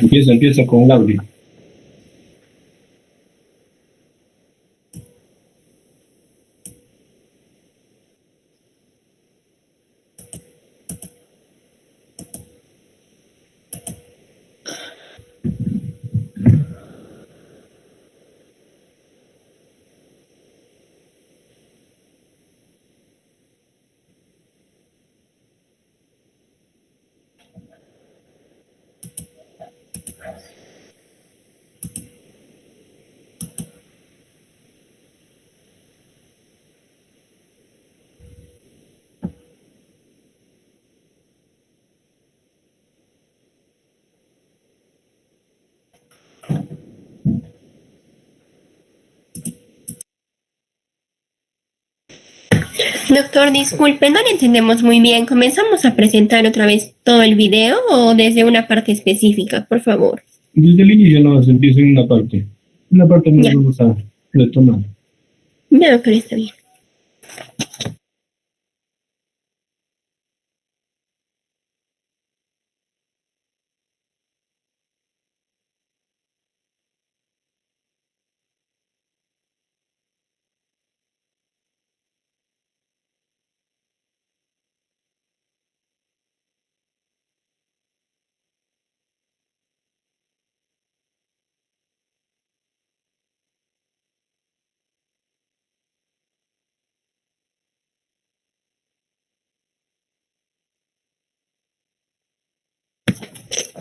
Empieza con Laura. Doctor, disculpe, no le entendemos muy bien. ¿Comenzamos a presentar otra vez todo el video o desde una parte específica, por favor? Desde el inicio no se empieza en una parte. Una parte no Ya, vamos a retomar. ya, doctor, está bien.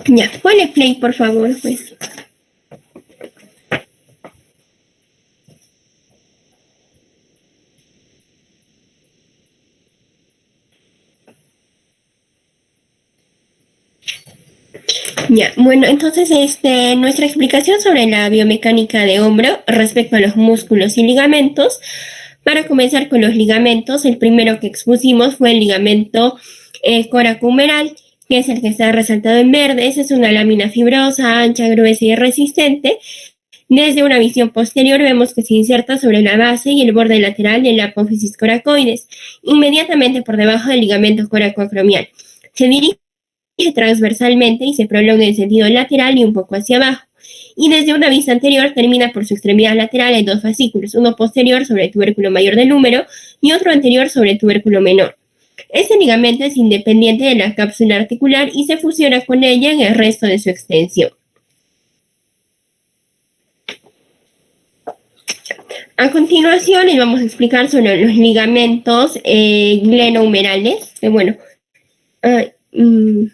Ya, ponle play, por favor, pues. Ya, bueno, entonces nuestra explicación sobre la biomecánica de hombro respecto a los músculos y ligamentos. Para comenzar con los ligamentos, el primero que expusimos fue el ligamento coracohumeral, que es el que está resaltado en verde. Esa es una lámina fibrosa, ancha, gruesa y resistente. Desde una visión posterior vemos que se inserta sobre la base y el borde lateral del apófisis coracoides, inmediatamente por debajo del ligamento coracoacromial. Se dirige transversalmente y se prolonga en sentido lateral y un poco hacia abajo. Y desde una vista anterior termina por su extremidad lateral en dos fascículos, uno posterior sobre el tubérculo mayor del húmero y otro anterior sobre el tubérculo menor. Este ligamento es independiente de la cápsula articular y se fusiona con ella en el resto de su extensión. A continuación les vamos a explicar sobre los ligamentos glenohumerales. Bueno, uh,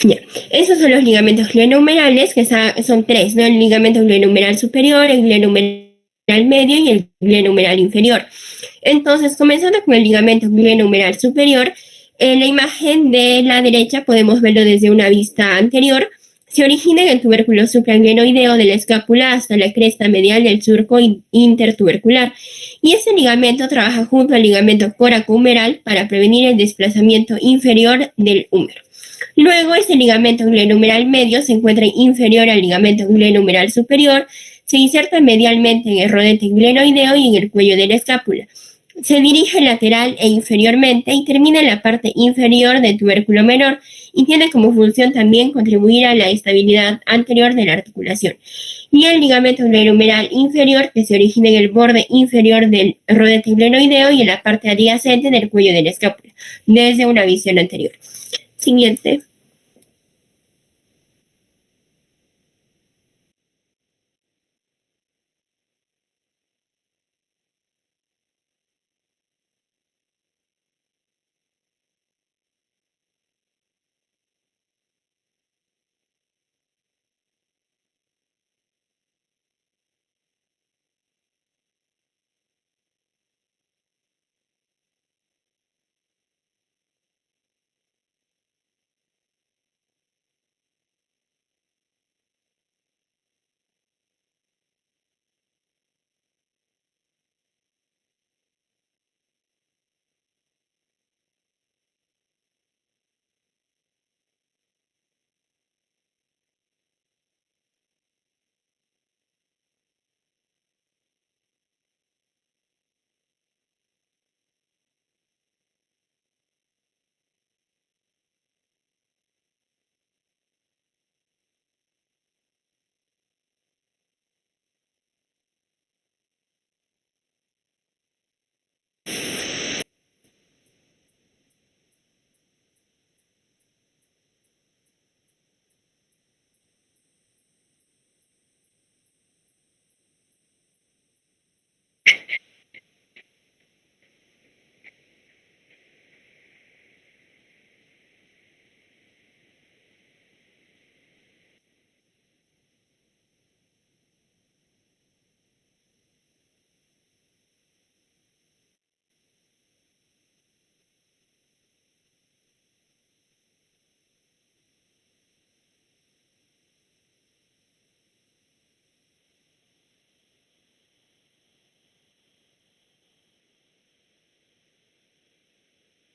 ya. Esos son los ligamentos glenohumerales, que son tres, ¿no? El ligamento glenohumeral superior, el glenohumeral medio y el glenohumeral inferior. Entonces, comenzando con el ligamento glenohumeral superior, en la imagen de la derecha podemos verlo desde una vista anterior. Se origina en el tubérculo supraglenoideo de la escápula hasta la cresta medial del surco intertubercular. Y ese ligamento trabaja junto al ligamento coracohumeral para prevenir el desplazamiento inferior del húmero. Luego, este ligamento glenohumeral medio se encuentra inferior al ligamento glenohumeral superior, se inserta medialmente en el rodete glenoideo y en el cuello de la escápula. Se dirige lateral e inferiormente y termina en la parte inferior del tubérculo menor y tiene como función también contribuir a la estabilidad anterior de la articulación. Y el ligamento glenohumeral inferior, que se origina en el borde inferior del rodete glenoideo y en la parte adyacente del cuello de la escápula, desde una visión anterior. Siguiente.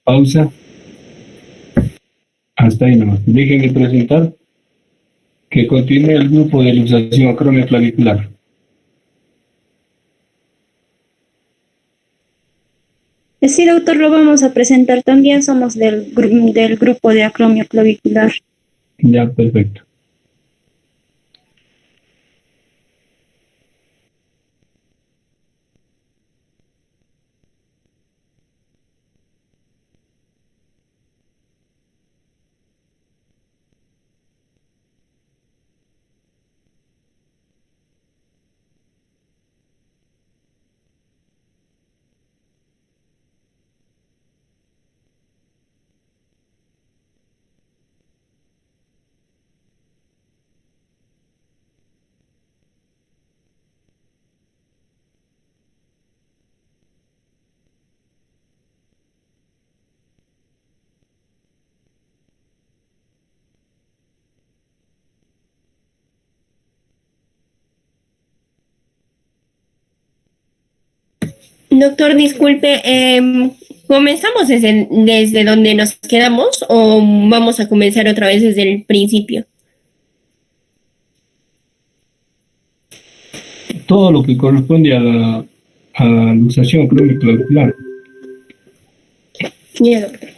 Pausa. Hasta ahí nomás. Déjenme presentar que continúe el grupo de luxación acromioclavicular. Sí, doctor, lo vamos a presentar también. Somos del grupo de acromio clavicular. Ya, perfecto. Doctor, disculpe, ¿comenzamos desde donde nos quedamos o vamos a comenzar otra vez desde el principio? Todo lo que corresponde a la luxación acromioclavicular. Mira, doctor.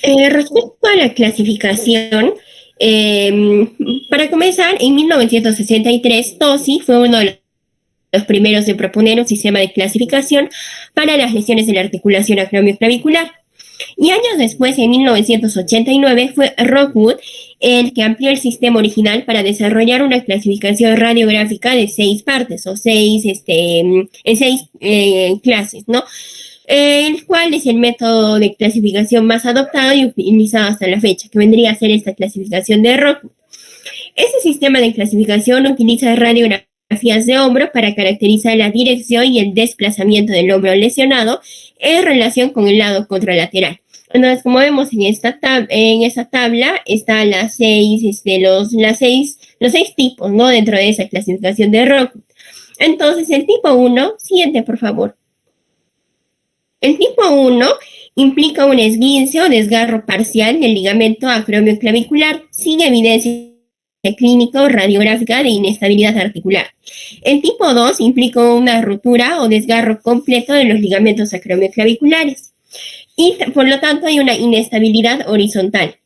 Respecto a la clasificación, para comenzar, en 1963, Tosi fue uno de los primeros en proponer un sistema de clasificación para las lesiones de la articulación acromioclavicular. Y años después, en 1989, fue Rockwood el que amplió el sistema original para desarrollar una clasificación radiográfica de 6 partes o en 6 clases, ¿no? El cual es el método de clasificación más adoptado y utilizado hasta la fecha, que vendría a ser esta clasificación de Rockwood. Este sistema de clasificación utiliza radiografías de hombro para caracterizar la dirección y el desplazamiento del hombro lesionado en relación con el lado contralateral. Entonces, como vemos en esta tabla, están los seis tipos, ¿no? Dentro de esa clasificación de Rockwood. Entonces, el tipo 1, siguiente, por favor. El tipo 1 implica un esguince o desgarro parcial del ligamento acromioclavicular sin evidencia clínica o radiográfica de inestabilidad articular. El tipo 2 implica una ruptura o desgarro completo de los ligamentos acromioclaviculares y por lo tanto hay una inestabilidad horizontal.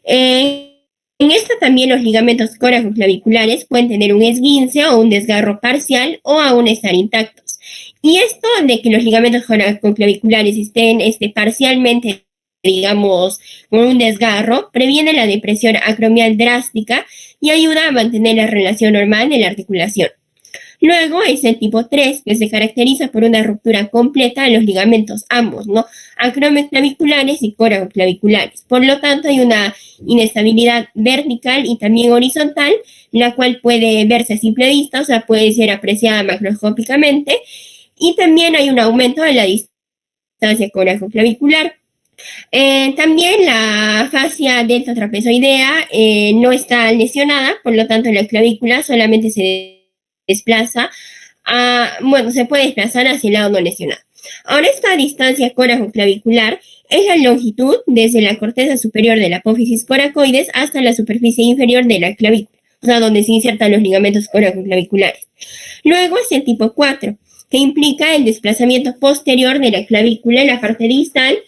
En esta también los ligamentos coracoclaviculares pueden tener un esguince o un desgarro parcial o aún estar intactos. Y esto de que los ligamentos coracoclaviculares estén parcialmente, digamos, con un desgarro, previene la depresión acromial drástica y ayuda a mantener la relación normal de la articulación. Luego es el tipo 3, que se caracteriza por una ruptura completa de los ligamentos ambos, ¿no? Acromioclaviculares y coracoclaviculares. Por lo tanto, hay una inestabilidad vertical y también horizontal, la cual puede verse a simple vista, o sea, puede ser apreciada macroscópicamente, y también hay un aumento de la distancia coracoclavicular. También la fascia deltotrapezoidea no está lesionada, por lo tanto la clavícula solamente se desplaza, se puede desplazar hacia el lado no lesionado. Ahora, esta distancia coracoclavicular es la longitud desde la corteza superior de la apófisis coracoides hasta la superficie inferior de la clavícula, o sea, donde se insertan los ligamentos coracoclaviculares. Luego es el tipo 4, que implica el desplazamiento posterior de la clavícula en la parte distal.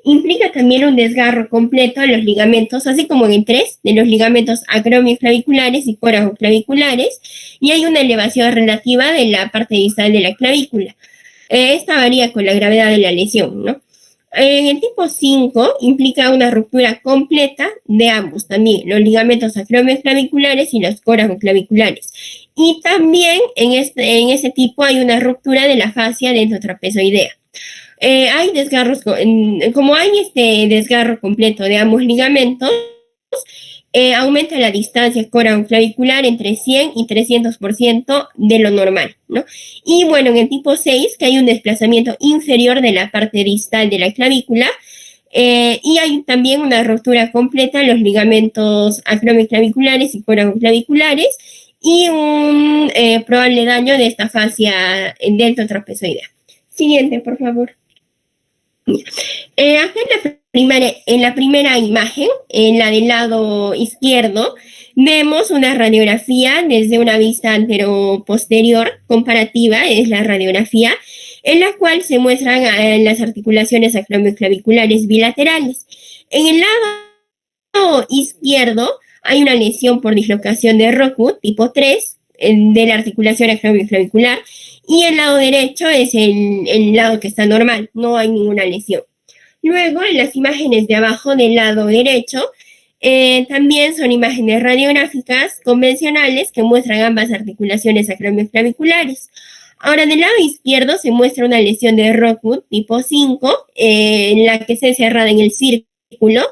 Implica también un desgarro completo de los ligamentos, así como en el 3, de los ligamentos acromioclaviculares y coracoclaviculares, y hay una elevación relativa de la parte distal de la clavícula. Esta varía con la gravedad de la lesión, ¿no? En el tipo 5 implica una ruptura completa de ambos también, los ligamentos acromioclaviculares y los coracoclaviculares. Y también en ese tipo hay una ruptura de la fascia dentotrapezoidea. Hay desgarros, como hay desgarro completo de ambos ligamentos, aumenta la distancia coracoclavicular entre 100 y 300% de lo normal, ¿no? Y bueno, en el tipo 6, que hay un desplazamiento inferior de la parte distal de la clavícula, y hay también una ruptura completa de los ligamentos acromioclaviculares y coracoclaviculares, y un probable daño de esta fascia deltotrapezoidea. Siguiente, por favor. Acá en la primera imagen, en la del lado izquierdo, vemos una radiografía desde una vista anteroposterior comparativa, es la radiografía, en la cual se muestran las articulaciones acromioclaviculares bilaterales. En el lado izquierdo hay una lesión por dislocación de Rockwood tipo 3 de la articulación acromioclavicular, y el lado derecho es el lado que está normal, no hay ninguna lesión. Luego, en las imágenes de abajo del lado derecho, también son imágenes radiográficas convencionales que muestran ambas articulaciones acromioclaviculares. Ahora, del lado izquierdo se muestra una lesión de Rockwood tipo 5, en la que se cerrada en el círculo.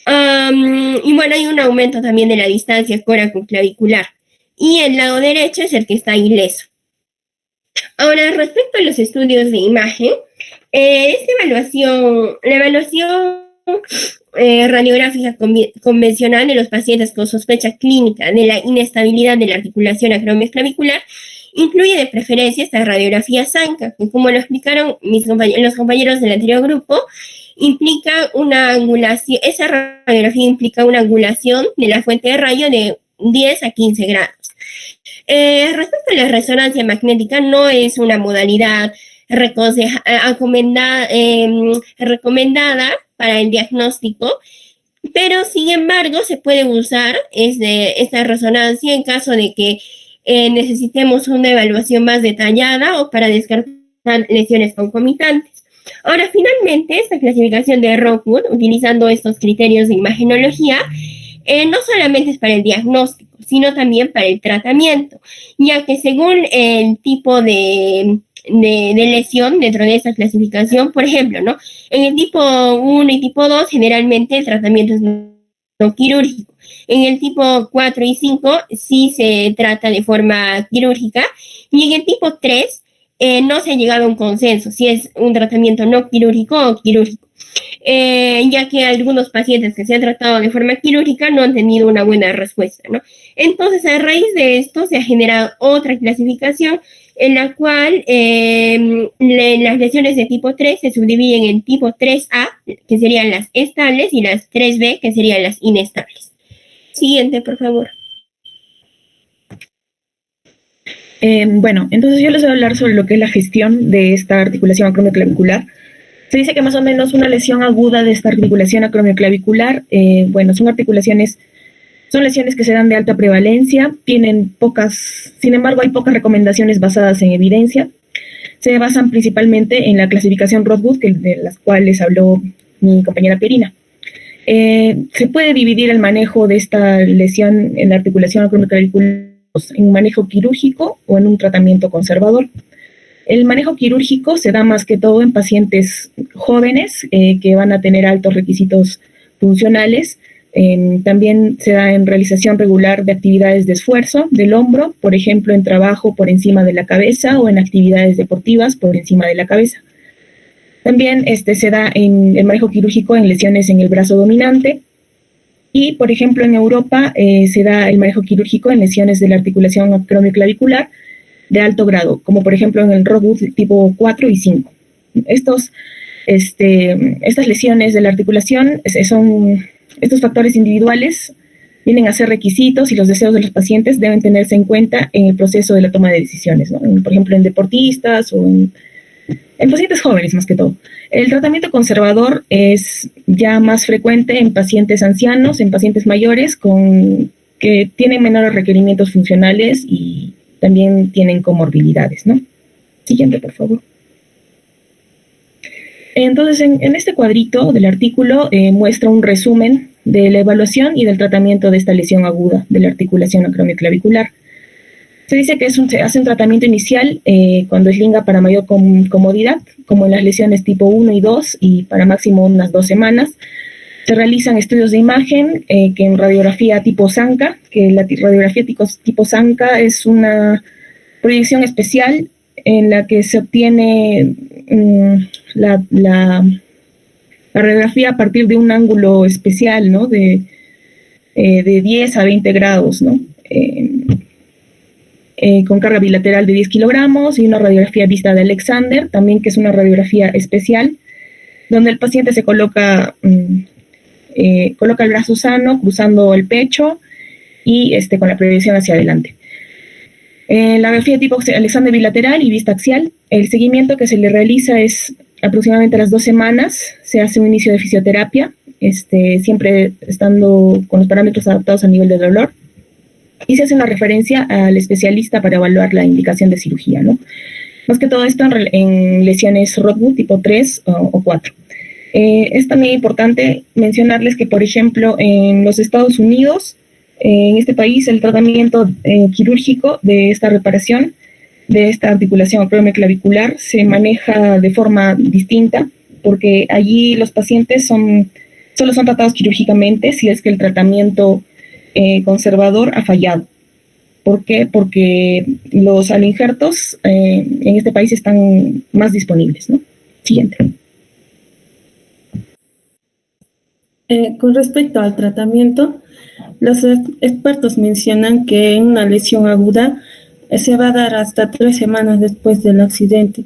Y bueno, hay un aumento también de la distancia coracoclavicular. Y el lado derecho es el que está ileso. Ahora, respecto a los estudios de imagen, la evaluación radiográfica convencional de los pacientes con sospecha clínica de la inestabilidad de la articulación acromioclavicular incluye de preferencia esta radiografía Zanca, que como lo explicaron los compañeros del anterior grupo, implica una angulación, esa radiografía implica una angulación de la fuente de rayo de 10 a 15 grados. Respecto a la resonancia magnética, no es una modalidad recomendada para el diagnóstico, pero sin embargo se puede usar esta resonancia en caso de que necesitemos una evaluación más detallada o para descartar lesiones concomitantes. Ahora, finalmente, esta clasificación de Rockwood, utilizando estos criterios de imagenología, no solamente es para el diagnóstico, sino también para el tratamiento, ya que según el tipo de lesión dentro de esta clasificación, por ejemplo, ¿no? En el tipo 1 y tipo 2, generalmente el tratamiento es no quirúrgico. En el tipo 4 y 5 sí se trata de forma quirúrgica, y en el tipo 3 no se ha llegado a un consenso si es un tratamiento no quirúrgico o quirúrgico, ya que algunos pacientes que se han tratado de forma quirúrgica no han tenido una buena respuesta, ¿no? Entonces, a raíz de esto se ha generado otra clasificación en la cual las lesiones de tipo 3 se subdividen en tipo 3A, que serían las estables, y las 3B, que serían las inestables. Siguiente, por favor. Bueno, entonces yo les voy a hablar sobre lo que es la gestión de esta articulación acromioclavicular. Se dice que más o menos una lesión aguda de esta articulación acromioclavicular, bueno, son lesiones que se dan de alta prevalencia, sin embargo hay pocas recomendaciones basadas en evidencia. Se basan principalmente en la clasificación Rockwood, de las cuales habló mi compañera Pierina. Se puede dividir el manejo de esta lesión en la articulación acromioclavicular en un manejo quirúrgico o en un tratamiento conservador. El manejo quirúrgico se da más que todo en pacientes jóvenes que van a tener altos requisitos funcionales. También se da en realización regular de actividades de esfuerzo del hombro, por ejemplo, en trabajo por encima de la cabeza o en actividades deportivas por encima de la cabeza. También se da en el manejo quirúrgico en lesiones en el brazo dominante. Y, por ejemplo, en Europa se da el manejo quirúrgico en lesiones de la articulación acromioclavicular de alto grado, como por ejemplo en el Rockwood tipo 4 y 5. Estas lesiones de la articulación estos factores individuales vienen a ser requisitos y los deseos de los pacientes deben tenerse en cuenta en el proceso de la toma de decisiones, ¿no? Por ejemplo, en deportistas o en pacientes jóvenes más que todo. El tratamiento conservador es ya más frecuente en pacientes ancianos, en pacientes mayores que tienen menores requerimientos funcionales y también tienen comorbilidades, ¿no? Siguiente, por favor. Entonces, en este cuadrito del artículo muestra un resumen de la evaluación y del tratamiento de esta lesión aguda de la articulación acromioclavicular. Se dice que se hace un tratamiento inicial cuando es linga para mayor comodidad, como en las lesiones tipo 1 y 2, y para máximo unas 2 semanas. Se realizan estudios de imagen que en radiografía tipo Zanca, que la radiografía tipo Zanca es una proyección especial en la que se obtiene la radiografía a partir de un ángulo especial, ¿no? De 10 a 20 grados, ¿no? Con carga bilateral de 10 kilogramos y una radiografía vista de Alexander, también que es una radiografía especial, donde el paciente se coloca el brazo sano, cruzando el pecho y con la proyección hacia adelante. La radiografía tipo Alexander bilateral y vista axial, el seguimiento que se le realiza es aproximadamente a las 2 semanas, se hace un inicio de fisioterapia, siempre estando con los parámetros adaptados al nivel de dolor, y se hace una referencia al especialista para evaluar la indicación de cirugía, ¿no? Más que todo esto en lesiones Rockwood tipo 3 o 4. Es también importante mencionarles que, por ejemplo, en los Estados Unidos, en este país, el tratamiento quirúrgico de esta reparación, de esta articulación acromioclavicular, se maneja de forma distinta, porque allí los pacientes solo son tratados quirúrgicamente si es que el tratamiento conservador ha fallado. ¿Por qué? Porque los aloinjertos en este país están más disponibles, ¿no? Siguiente. Con respecto al tratamiento, los expertos mencionan que en una lesión aguda se va a dar hasta 3 semanas después del accidente.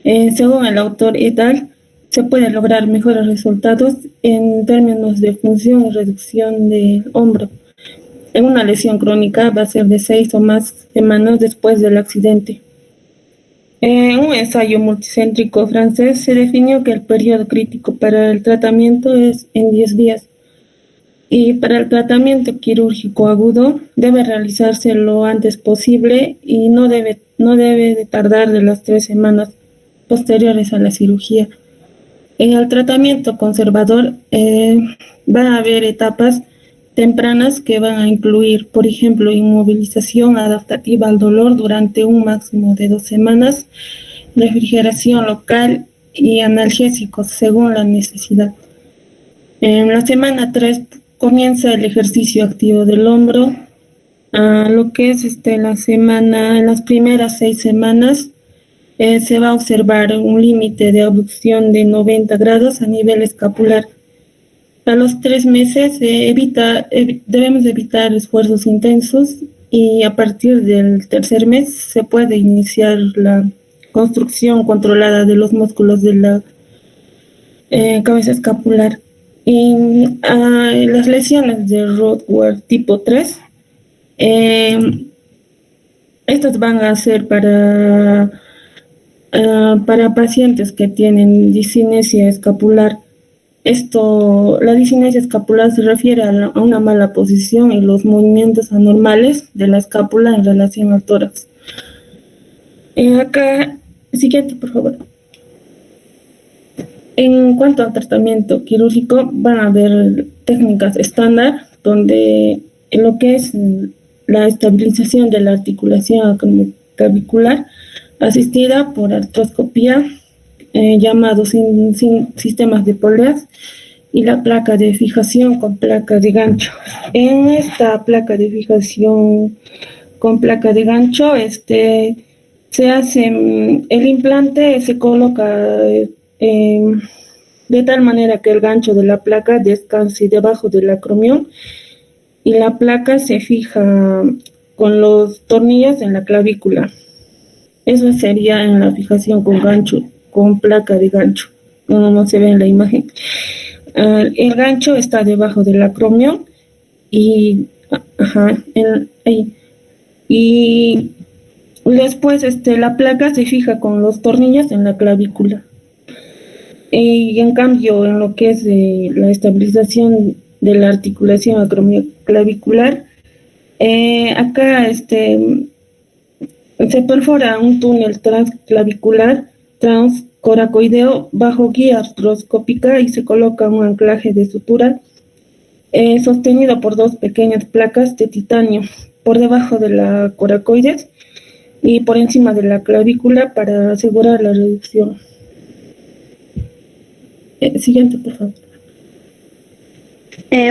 Según el autor et al., se pueden lograr mejores resultados en términos de función y reducción del hombro. En una lesión crónica va a ser de 6 o más semanas después del accidente. En un ensayo multicéntrico francés se definió que el periodo crítico para el tratamiento es en 10 días y para el tratamiento quirúrgico agudo debe realizarse lo antes posible y no debe de tardar de las 3 semanas posteriores a la cirugía. En el tratamiento conservador van a haber etapas tempranas que van a incluir, por ejemplo, inmovilización adaptativa al dolor durante un máximo de 2 semanas, refrigeración local y analgésicos según la necesidad. En la semana 3 comienza el ejercicio activo del hombro, lo que es en las primeras 6 semanas se va a observar un límite de abducción de 90 grados a nivel escapular. A los 3 meses debemos evitar esfuerzos intensos y a partir del tercer mes se puede iniciar la construcción controlada de los músculos de la cabeza escapular. Y las lesiones de Rothwell tipo 3, estas van a ser para pacientes que tienen discinesia escapular. La discinesia escapular se refiere a una mala posición y los movimientos anormales de la escápula en relación al tórax. Acá, siguiente, por favor. En cuanto al tratamiento quirúrgico, van a haber técnicas estándar, donde en lo que es la estabilización de la articulación acromioclavicular asistida por artroscopía, llamados sistemas de poleas, y la placa de fijación con placa de gancho. En esta placa de fijación con placa de gancho, se hace el implante, se coloca de tal manera que el gancho de la placa descanse debajo del acromión y la placa se fija con los tornillos en la clavícula. Eso sería en la fijación con gancho, con placa de gancho, como no se ve en la imagen. El gancho está debajo del acromión y, ahí. Y después la placa se fija con los tornillos en la clavícula. Y en cambio, en lo que es la estabilización de la articulación acromioclavicular, acá se perfora un túnel transclavicular transcoracoideo bajo guía artroscópica y se coloca un anclaje de sutura sostenido por 2 pequeñas placas de titanio por debajo de la coracoides y por encima de la clavícula para asegurar la reducción. Siguiente, por favor.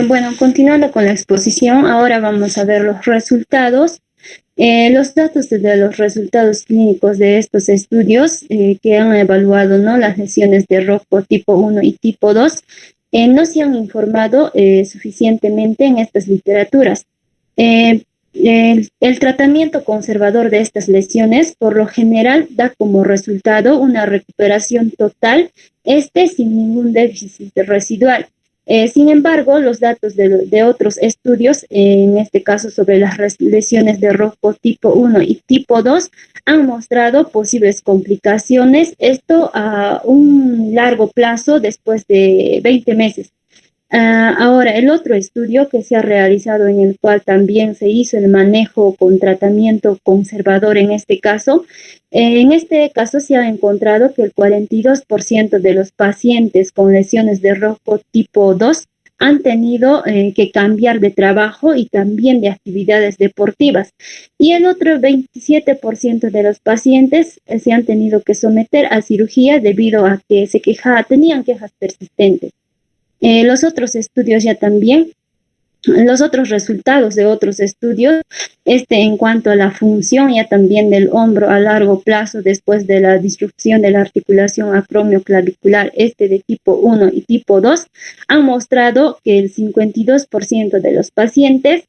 Bueno, continuando con la exposición, ahora vamos a ver los resultados. Los datos de los resultados clínicos de estos estudios que han evaluado, ¿no?, las lesiones de Rocco tipo 1 y tipo 2 no se han informado suficientemente en estas literaturas. El tratamiento conservador de estas lesiones por lo general da como resultado una recuperación total, sin ningún déficit residual. Sin embargo, los datos de otros estudios, en este caso sobre las lesiones de Rocco tipo 1 y tipo 2, han mostrado posibles complicaciones, esto a un largo plazo después de 20 meses. Ahora, el otro estudio que se ha realizado en el cual también se hizo el manejo con tratamiento conservador en este caso se ha encontrado que el 42% de los pacientes con lesiones de Rocco tipo 2 han tenido que cambiar de trabajo y también de actividades deportivas. Y el otro 27% de los pacientes se han tenido que someter a cirugía debido a que tenían quejas persistentes. Los otros estudios ya también, los otros resultados de otros estudios, en cuanto a la función ya también del hombro a largo plazo después de la disrupción de la articulación acromioclavicular, de tipo 1 y tipo 2, han mostrado que el 52% de los pacientes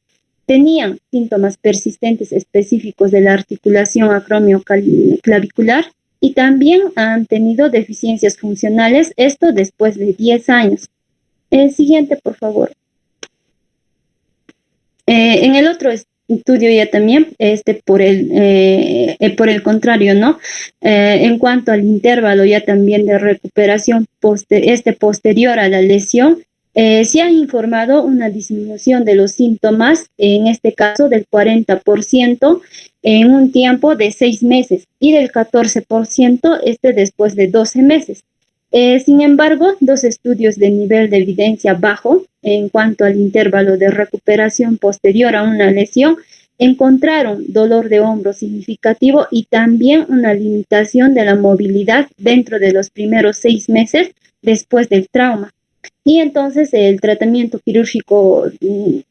tenían síntomas persistentes específicos de la articulación acromioclavicular y también han tenido deficiencias funcionales, esto después de 10 años. El siguiente, por favor. En el otro estudio ya también, por el contrario, ¿no? En cuanto al intervalo ya también de recuperación posterior a la lesión, se ha informado una disminución de los síntomas, en este caso del 40% en un tiempo de 6 meses y del 14% después de 12 meses. Sin embargo, dos estudios de nivel de evidencia bajo en cuanto al intervalo de recuperación posterior a una lesión encontraron dolor de hombro significativo y también una limitación de la movilidad dentro de los primeros 6 meses después del trauma. Y entonces el tratamiento quirúrgico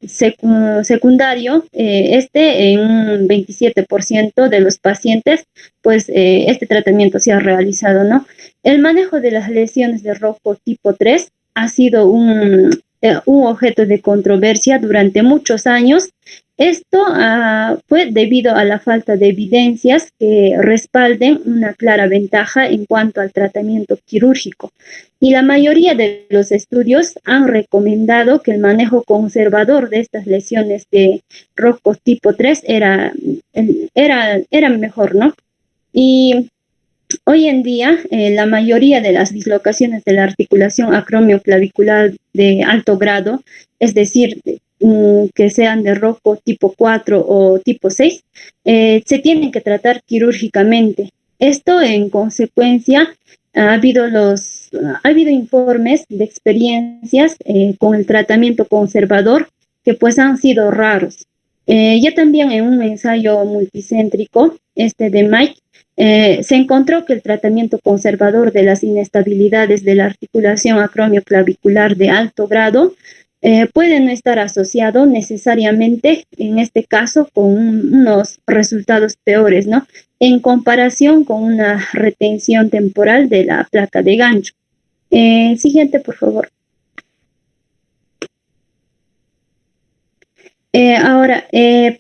secundario, en un 27% de los pacientes, pues este tratamiento se ha realizado, ¿no? El manejo de las lesiones de Rocco tipo 3 ha sido un objeto de controversia durante muchos años. Esto fue debido a la falta de evidencias que respalden una clara ventaja en cuanto al tratamiento quirúrgico. Y la mayoría de los estudios han recomendado que el manejo conservador de estas lesiones de Rocco tipo 3 era mejor, ¿no? Y hoy en día, la mayoría de las dislocaciones de la articulación acromioclavicular de alto grado, es decir, que sean de Rocco tipo 4 o tipo 6, se tienen que tratar quirúrgicamente. Esto, en consecuencia, ha habido informes de experiencias con el tratamiento conservador que pues han sido raros. Ya también en un ensayo multicéntrico, de Mike, se encontró que el tratamiento conservador de las inestabilidades de la articulación acromioclavicular de alto grado puede no estar asociado necesariamente, en este caso, con unos resultados peores, ¿no? En comparación con una retención temporal de la placa de gancho. Siguiente, por favor. Ahora,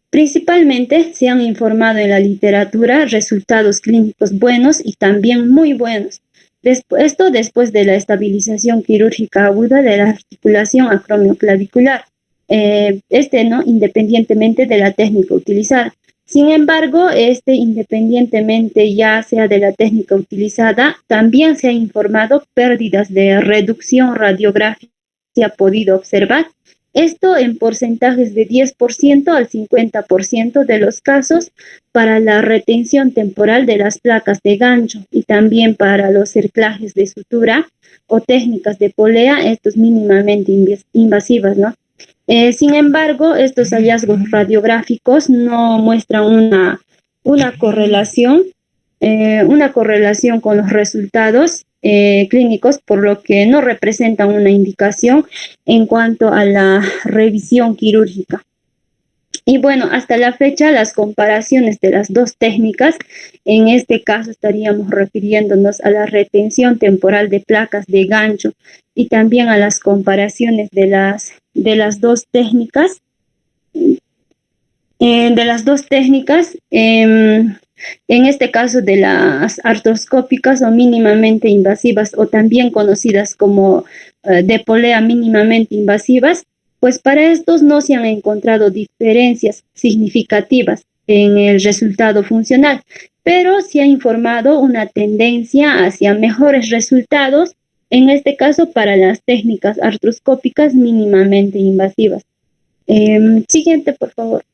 principalmente se han informado en la literatura resultados clínicos buenos y también muy buenos. Esto después de la estabilización quirúrgica aguda de la articulación acromioclavicular, ¿no? Independientemente de la técnica utilizada. Sin embargo, independientemente ya sea de la técnica utilizada, también se ha informado pérdidas de reducción radiográfica se ha podido observar. Esto en porcentajes de 10% al 50% de los casos para la retención temporal de las placas de gancho y también para los cerclajes de sutura o técnicas de polea, estos mínimamente invasivas, ¿no? Sin embargo, estos hallazgos radiográficos no muestran una correlación con los resultados clínicos, por lo que no representan una indicación en cuanto a la revisión quirúrgica. Y bueno, hasta la fecha, las comparaciones de las dos técnicas, en este caso estaríamos refiriéndonos a la retención temporal de placas de gancho y también a las comparaciones de las dos técnicas, en este caso de las artroscópicas o mínimamente invasivas o también conocidas como de polea mínimamente invasivas, pues para estos no se han encontrado diferencias significativas en el resultado funcional, pero se ha informado una tendencia hacia mejores resultados, en este caso para las técnicas artroscópicas mínimamente invasivas. Siguiente, por favor.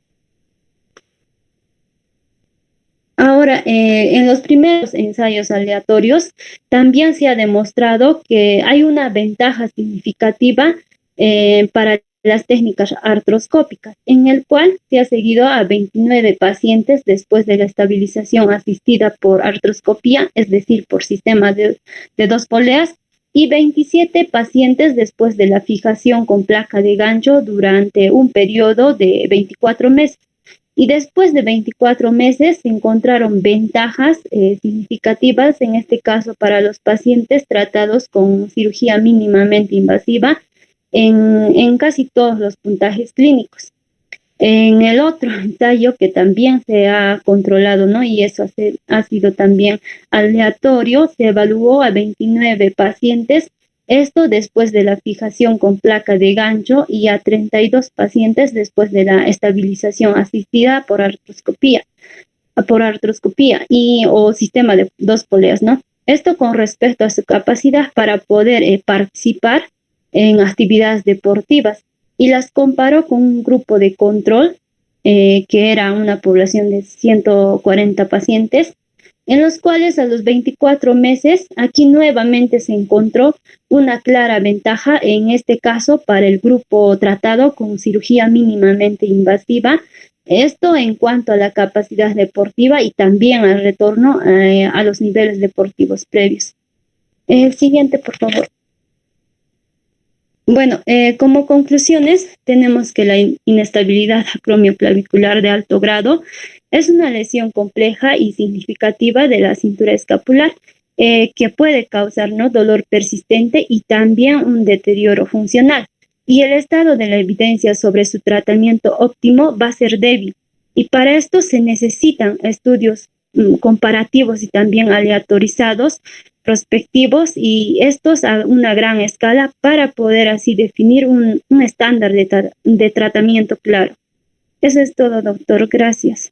Ahora, en los primeros ensayos aleatorios, también se ha demostrado que hay una ventaja significativa para las técnicas artroscópicas, en el cual se ha seguido a 29 pacientes después de la estabilización asistida por artroscopía, es decir, por sistema de dos poleas, y 27 pacientes después de la fijación con placa de gancho durante un periodo de 24 meses. Y después de 24 meses se encontraron ventajas significativas, en este caso para los pacientes tratados con cirugía mínimamente invasiva en casi todos los puntajes clínicos. En el otro ensayo que también se ha controlado, ¿no? Y eso ha sido también aleatorio, se evaluó a 29 pacientes Esto después de la fijación con placa de gancho y a 32 pacientes después de la estabilización asistida por artroscopía y o sistema de dos poleas, ¿no? Esto con respecto a su capacidad para poder participar en actividades deportivas y las comparó con un grupo de control que era una población de 140 pacientes, en los cuales a los 24 meses aquí nuevamente se encontró una clara ventaja, en este caso para el grupo tratado con cirugía mínimamente invasiva, esto en cuanto a la capacidad deportiva y también al retorno a los niveles deportivos previos. El siguiente, por favor. Bueno, como conclusiones, tenemos que la inestabilidad acromioclavicular de alto grado es una lesión compleja y significativa de la cintura escapular que puede causar, ¿no?, dolor persistente y también un deterioro funcional. Y el estado de la evidencia sobre su tratamiento óptimo va a ser débil. Y para esto se necesitan estudios comparativos y también aleatorizados, prospectivos, y estos a una gran escala para poder así definir un estándar de tratamiento claro. Eso es todo, doctor. Gracias.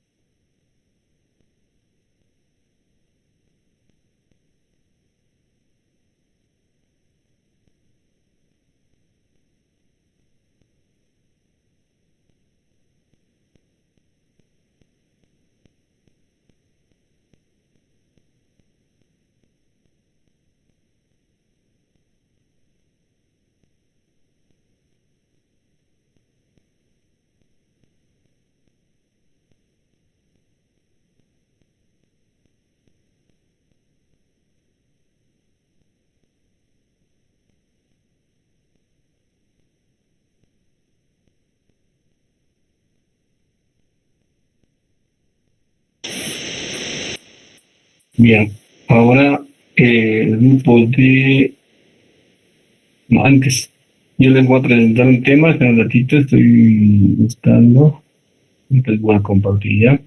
Bien, ahora el grupo de... No, antes, yo les voy a presentar un tema, que un ratito estoy buscando, entonces voy a compartir ya.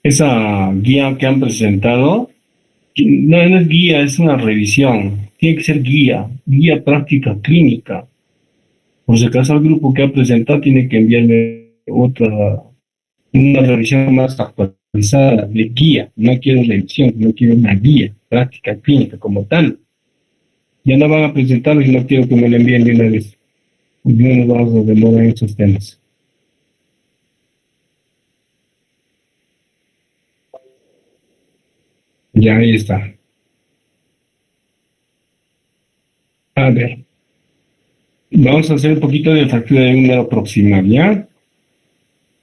Esa guía que han presentado, no es guía, es una revisión. Tiene que ser guía práctica clínica. Por si acaso el grupo que ha presentado tiene que enviarme una revisión más actualizada de guía. No quiero revisión, no quiero una guía práctica clínica como tal. Ya no van a presentarlo y no quiero que me lo envíen de una vez. No nos vamos a demorar en esos temas. Ya ahí está. A ver, vamos a hacer un poquito de fractura de número proximal, ¿ya?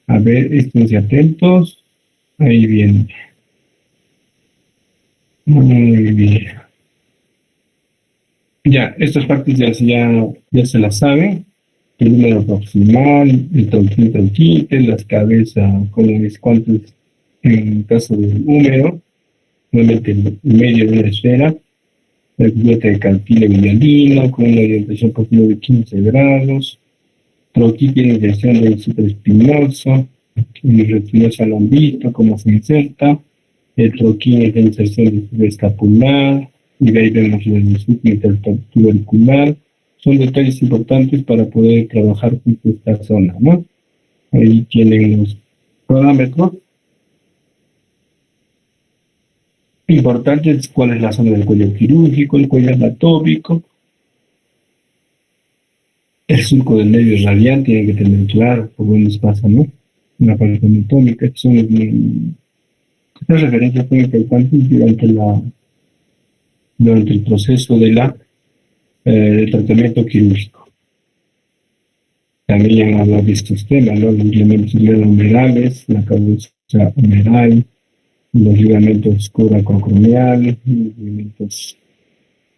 A ver, esténse atentos. Ahí viene. Muy bien. Ya, estas partes ya se las saben. El número proximal, el tronquite, las cabezas, como es cuántos en caso del húmero, nuevamente el medio de una esfera, el cubierta de cartílago hialino con una orientación posible de 15 grados, tronquite en dirección del supraespinoso, el retinoso lo han visto, cómo se inserta, el troquín es la inserción del escapular, y de ahí vemos el tubercular. Son detalles importantes para poder trabajar con esta zona, ¿no? Ahí tienen los parámetros. Importantes, cuál es la zona del cuello quirúrgico, el cuello anatómico, el surco del nervio radial tiene que tener claro por dónde pasa, ¿no? La parte anatómica, estas referencias son importantes durante el proceso del tratamiento quirúrgico. También hablamos de estos temas, ¿no? Los ligamentos humerales, la cabeza humeral, los ligamentos coracoacromiales, los ligamentos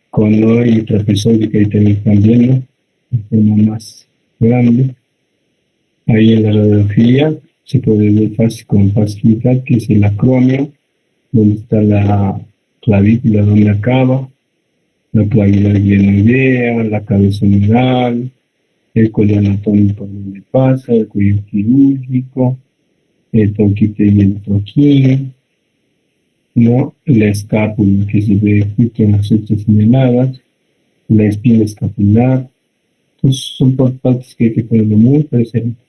conoide y trapezoide, que ahí también están viendo, el tema más grande. Ahí en la radiografía se puede ver fácil con facilidad, que es el acromio, donde está la clavícula donde acaba, la clavícula glenoidea, la cabeza humeral, el cuello anatómico donde pasa, el cuello quirúrgico, el tronquito y el troquín, ¿no? La escápula que se ve justo en las flechas señaladas, la espina escapular. Entonces son partes que hay que tenerlo muy presente.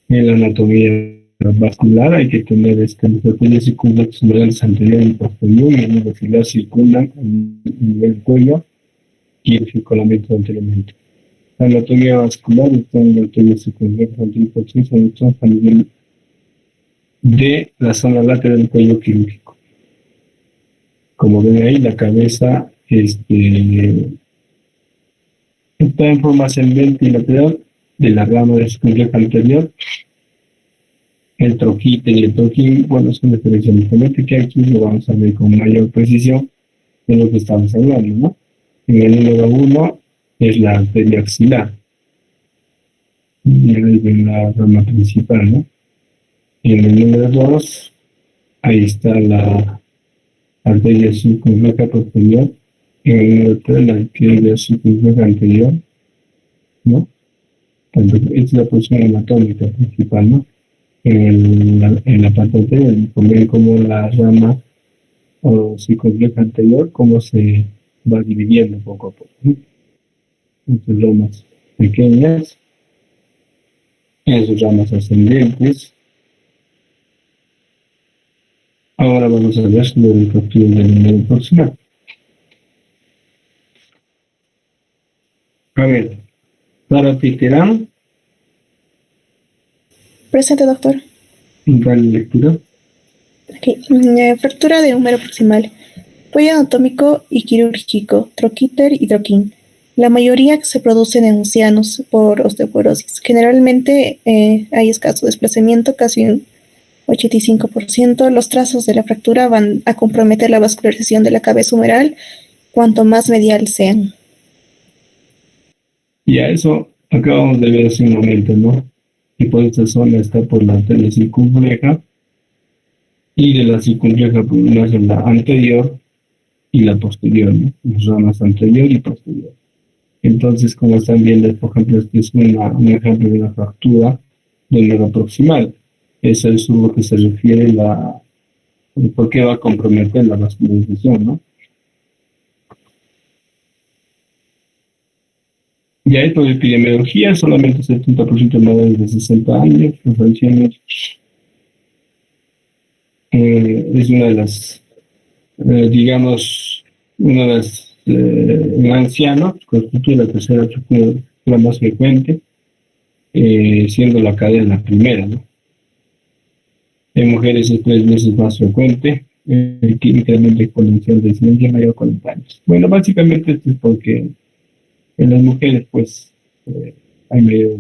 En la anatomía vascular hay que tener los arterias circunflexos anterior y posterior, y en el filar circundan el nivel del cuello y el circulamiento anteriormente. La anatomía vascular está en la arteria circunflexa anterior y posterior a nivel de la zona lateral del cuello quirúrgico. Como ven ahí, la cabeza está en forma ascendente y lateral de la rama de circunfleja anterior. El troquite y el troquín, bueno, son diferencias diferentes que aquí lo vamos a ver con mayor precisión de lo que estamos hablando, ¿no? En el número 1 es la arteria axilar, y ahí ven la rama principal, ¿no? En el número 2, ahí está la arteria circunfleja posterior. En el número 3, la arteria circunfleja anterior, ¿no? Entonces, esta es la posición anatómica principal, ¿no? En la parte anterior, ven como la rama o circunfleja anterior, cómo se va dividiendo poco a poco, ¿no? En sus ramas pequeñas, en sus ramas ascendentes. Ahora vamos a ver sobre el fractura del nivel proximal. A ver, Clara Piterán, Presente, doctor. dale lectura. Okay. Fractura de húmero proximal. Cuello anatómico y quirúrgico, troquíter y troquín. La mayoría se producen en ancianos por osteoporosis. Generalmente hay escaso desplazamiento, casi un 85%. Los trazos de la fractura van a comprometer la vascularización de la cabeza humeral cuanto más medial sean. Y a eso acabamos de ver hace un momento, ¿no? Y por esta zona está por la arteria circunfleja, y de la circunfleja por la anterior y la posterior, ¿no? Las ramas anterior y posterior. Entonces, como están viendo, por ejemplo, este es un ejemplo de una fractura del nervio proximal. Eso es a lo que se refiere por qué va a comprometer la vascularización, ¿no? Ya esto de epidemiología, solamente 70% de mayores de 60 años, preferencialmente. Es una de las, digamos, una de las, en ancianos, constituye la tercera fractura más frecuente, siendo la cadera la primera, ¿no? En mujeres es 3 veces más frecuente, químicamente exponencial de incidencia mayor a 40 años. Bueno, básicamente esto es porque en las mujeres, pues, hay mayor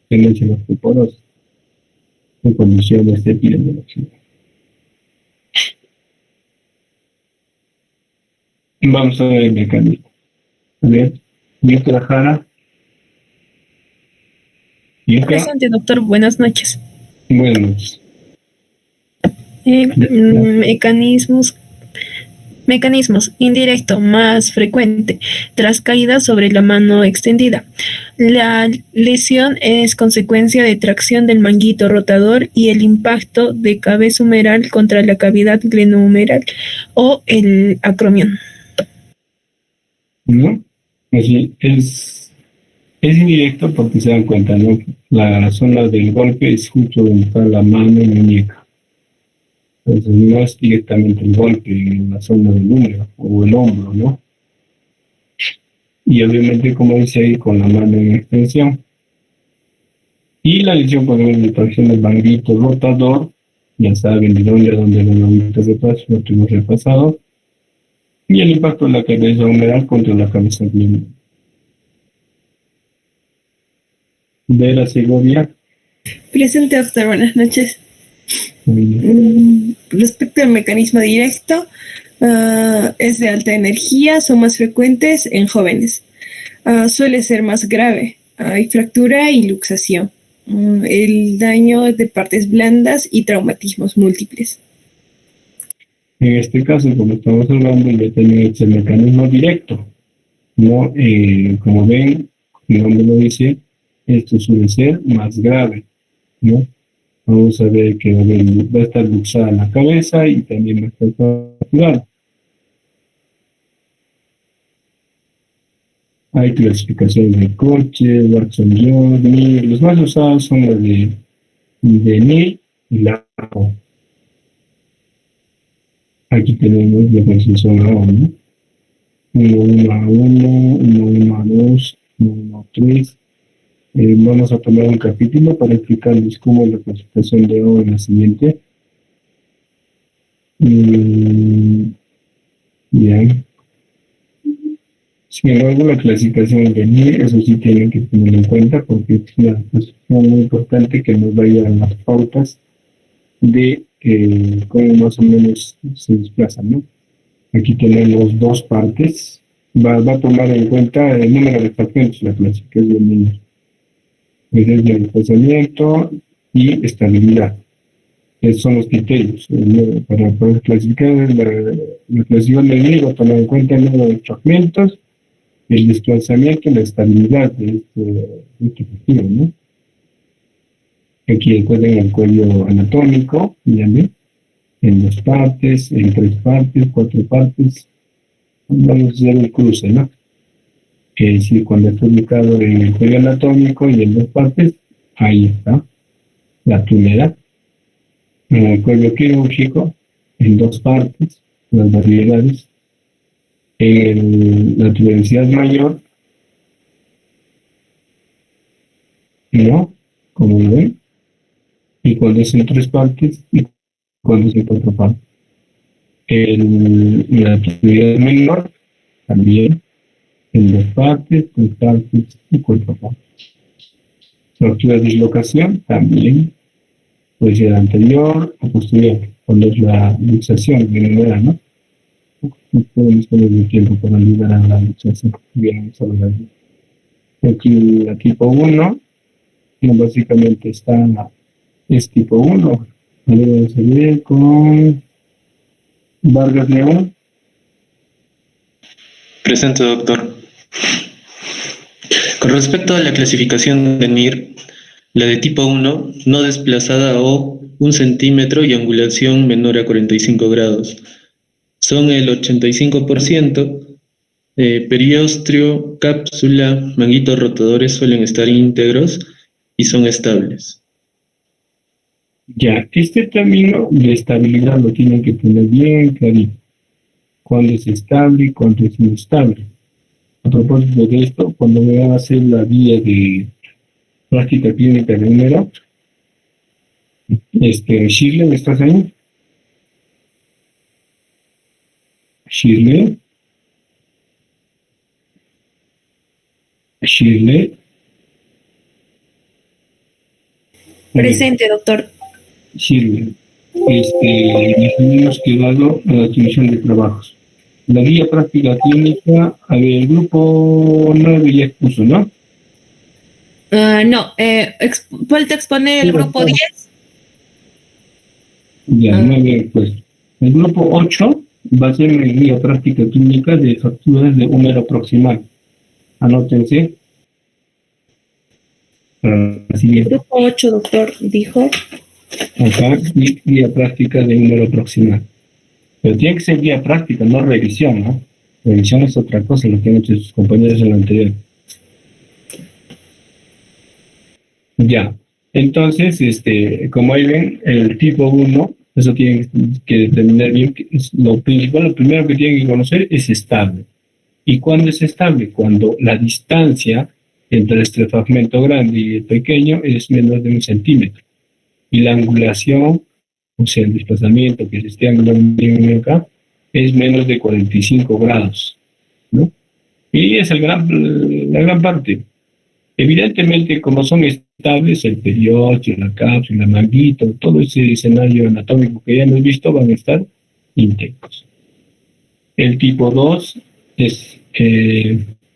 tendencia a la osteoporosis en condiciones de epidemiología. Vamos a ver el mecanismo. A ver, Yuka Jara. Yuka, Presente, doctor. Buenas noches. buenas noches. Mecanismos. Indirecto, más frecuente, tras caída sobre la mano extendida. La lesión es consecuencia de tracción del manguito rotador y el impacto de cabeza humeral contra la cavidad glenohumeral o el acromion. ¿No? Así es indirecto porque se dan cuenta, ¿no? La zona del golpe es justo donde está la mano y la muñeca. Entonces no es directamente el golpe en la zona del húmero o el hombro, ¿no? Y obviamente, como dice ahí, con la mano en extensión. Y la lesión por la tracción del manguito rotador, ya saben de dónde los manguitos rotadores, lo tuvimos repasado. Y el impacto de la cabeza humeral contra la cabeza glenohumeral. Vera Segovia. Presente, doctor. Buenas noches. Respecto al mecanismo directo, es de alta energía, son más frecuentes en jóvenes. Suele ser más grave. Hay fractura y luxación. el daño de partes blandas y traumatismos múltiples. En este caso, como estamos hablando, ya tenemos el mecanismo directo, ¿no? Como ven, el nombre lo dice, esto suele ser más grave, ¿no? Vamos a ver que va a estar luxada la cabeza y también va a estar fracturada. Hay clasificaciones de Kocher, Watson-Jones, Neer. Los más usados son los de Neer y Lapo. Aquí tenemos la posición ahora, ¿no? 1, 1 a 1, 1, 1 a 2, 1, 1 a 3. Vamos a tomar un capítulo para explicarles cómo es la clasificación de O en la siguiente. Bien. Sin embargo, la clasificación de NIR, eso sí tienen que tenerlo en cuenta porque es una clasificación muy importante que nos va a ayudar a las pautas de cómo más o menos se desplazan, ¿no? Aquí tenemos dos partes. Va a tomar en cuenta el número de fragmentos, la clasificación de NIR. Es el desplazamiento y estabilidad. Esos son los criterios para poder clasificar la clasificación del NIR. Va a tomar en cuenta el número de fragmentos, el desplazamiento y la estabilidad de este tejido, ¿no? Aquí encuentran el cuello anatómico, ¿bien? En 2 partes, en 3 partes, 4 partes. Vamos a hacer el cruce, ¿no? Que decir, cuando está ubicado en el cuello anatómico y en 2 partes, ahí está la primera. En el cuello quirúrgico, en 2 partes, las variedades. En la tuberosidad mayor, ¿no? Como lo ven. Y cuando es en 3 partes y cuando es en 4 partes. La tuberosidad menor, también en 2 partes, 3 partes y 4 partes. Fractura de dislocación, también puede ser anterior o posterior, cuando es la luxación de numeral, ¿no? No podemos tener el tiempo para ayudar a la luxación. Bien, aquí la tipo 1, básicamente es tipo 1. Vamos a ver con Vargas León. Presente, doctor. Con respecto a la clasificación de NIR, la de tipo 1, no desplazada o 1 centímetro y angulación menor a 45 grados. Son el 85%. Periostrio, cápsula, manguitos rotadores suelen estar íntegros y son estables. Ya, este término de estabilidad lo tienen que tener bien clarito. Cuándo es estable y cuándo es inestable. A propósito de esto, cuando me van a hacer la guía de práctica clínica de número, Shirley, ¿estás ahí? Shirley. Presente, doctor. Shirley. Les hemos quedado a la atribución de trabajos. La guía práctica clínica, a ver, el grupo 9 ya expuso, ¿no? No, vuelta a exponer el grupo 10. Ya, 9 pues. El grupo 8 va a ser una guía práctica clínica de fracturas de húmero proximal. Anótense. Siguiente. Grupo 8, doctor, dijo. Acá, guía práctica de húmero proximal. Pero tiene que ser guía práctica, no revisión, ¿no? Revisión es otra cosa, lo que han hecho sus compañeros en lo anterior. Ya. Entonces, como ahí ven, el tipo 1, eso tienen que determinar bien, que es lo principal, lo primero que tienen que conocer es estable. ¿Y cuándo es estable? Cuando la distancia entre este fragmento grande y el pequeño es menos de 1 centímetro. Y la angulación, o sea, el desplazamiento que se esté angulando acá, es menos de 45 grados, ¿no? Y es la gran parte. Evidentemente, como son estables, el periósteo, la cápsula, el manguito, todo ese escenario anatómico que ya hemos visto van a estar íntegros. El tipo 2 es,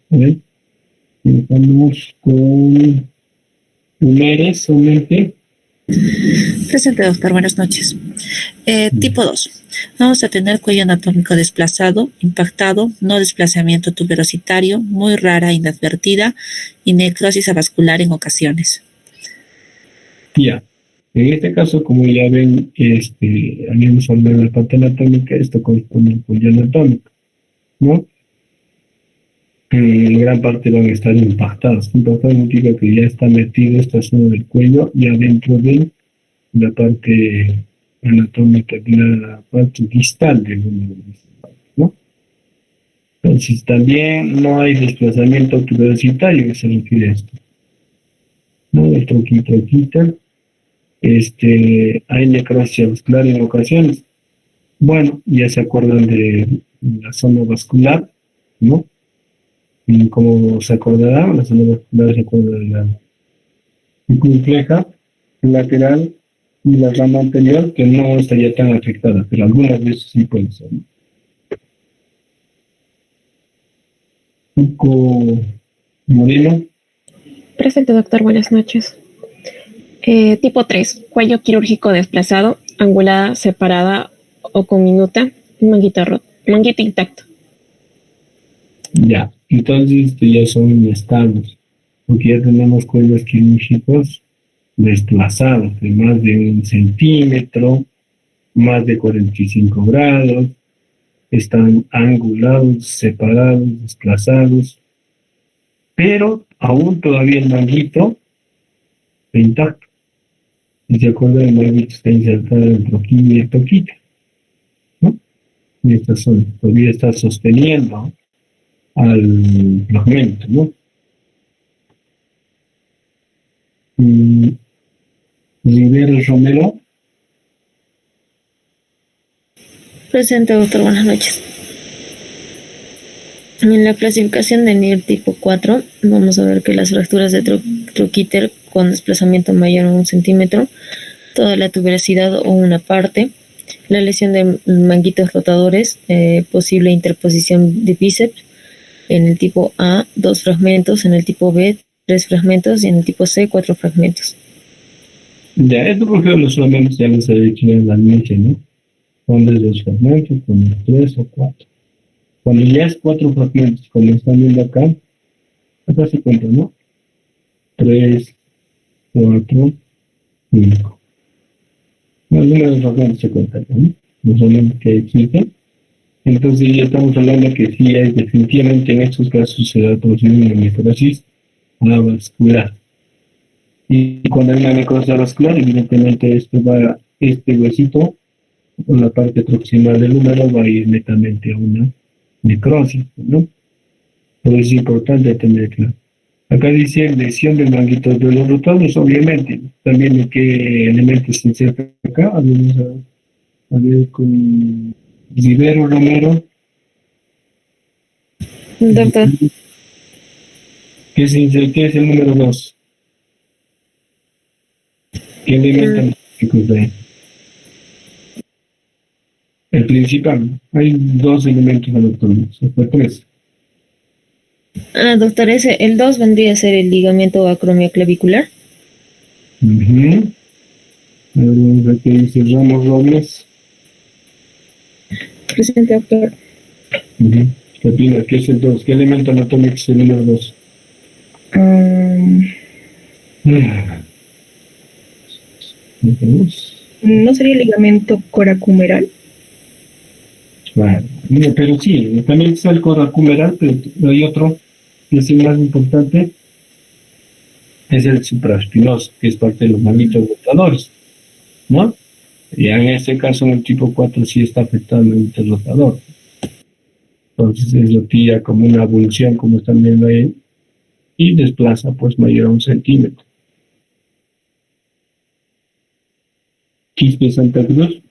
a ver, empezamos con Humeres solamente. Presente, doctor. Buenas noches. Tipo 2. Vamos a tener cuello anatómico desplazado, impactado, no desplazamiento tuberositario, muy rara, inadvertida y necrosis avascular en ocasiones. Ya. En este caso, como ya ven, habíamos hablado de la parte anatómica, esto corresponde al cuello anatómico, ¿no? En gran parte van a estar impactados. Impactados significa que ya está metido esta zona del cuello y adentro de la parte anatómica, de la parte distal del húmero, ¿no? Entonces, también no hay desplazamiento tuberositario, que se refiere a esto, ¿no? El troquita. Hay necrosis vascular en ocasiones. Bueno, ya se acuerdan de la zona vascular, ¿no? Y como se acordará, la zona vascular se acuerda de la compleja, lateral y la rama anterior, que no estaría tan afectada, pero algunas veces sí puede ser, ¿no? Tuco Moreno. Presente, doctor. Buenas noches. Tipo 3. Cuello quirúrgico desplazado, angulada, separada o con minuta, manguito intacto. Ya, entonces ya son inestables, porque ya tenemos cuellos quirúrgicos desplazados de más de 1 centímetro, más de 45 grados, están angulados, separados, desplazados, pero aún todavía el manguito está intacto. Si se acuerdan, el manguito está insertado entre aquí y el toquita, ¿no? Y esta zona todavía está sosteniendo al fragmento, ¿no? Rivero Romero. Presente, doctor. Buenas noches. En la clasificación de NIR tipo 4, vamos a ver que las fracturas de troquíter con desplazamiento mayor a 1 centímetro, toda la tuberosidad o una parte, la lesión de manguitos rotadores, posible interposición de bíceps, en el tipo A, 2 fragmentos, en el tipo B, 3 fragmentos y en el tipo C, 4 fragmentos. Ya, esto por ejemplo los fragmentos ya les he dicho en la noche, ¿no? Son de 2 fragmentos, con 3 o 4. Cuando ya es 4 fragmentos, como están viendo acá se cuenta, ¿no? 3, 4, 5. El número de fragmentos se cuenta, ¿no? Los fragmentos que existen. Entonces ya estamos hablando que sí hay, definitivamente en estos casos se da procedimiento de necrosis avascular. Y cuando hay una necrosis avascular, evidentemente este huesito, o la parte proximal del húmero, va a ir netamente a una necrosis, ¿no? Por eso es importante tener claro. Acá dice lesión del manguito de los rotados, obviamente. También en qué elementos se inserta acá. Vamos a ver con Rivero Romero. Doctor. ¿Qué es el número 2? ¿Qué elemento de ahí? El principal. Hay 2 elementos anatómicos, hasta 3. Doctor, el 2 vendría a ser el ligamento acromioclavicular. A ver, vamos a ver qué dice Ramos Robles. Presente, doctor. ¿Qué opina? ¿Qué es el 2? ¿Qué elemento anatómico es el número 2? ¿No sería el ligamento coracumeral? Claro. Pero sí, también está el coracumeral, pero hay otro que es el más importante, es el supraespinoso, que es parte de los manguitos rotadores, ¿no? Y en este caso, en el tipo 4 sí está afectado el manguito rotador. Entonces eso tira como una abulsión, como están viendo ahí, y desplaza pues mayor a 1 centímetro. Quispe Santa Cruz.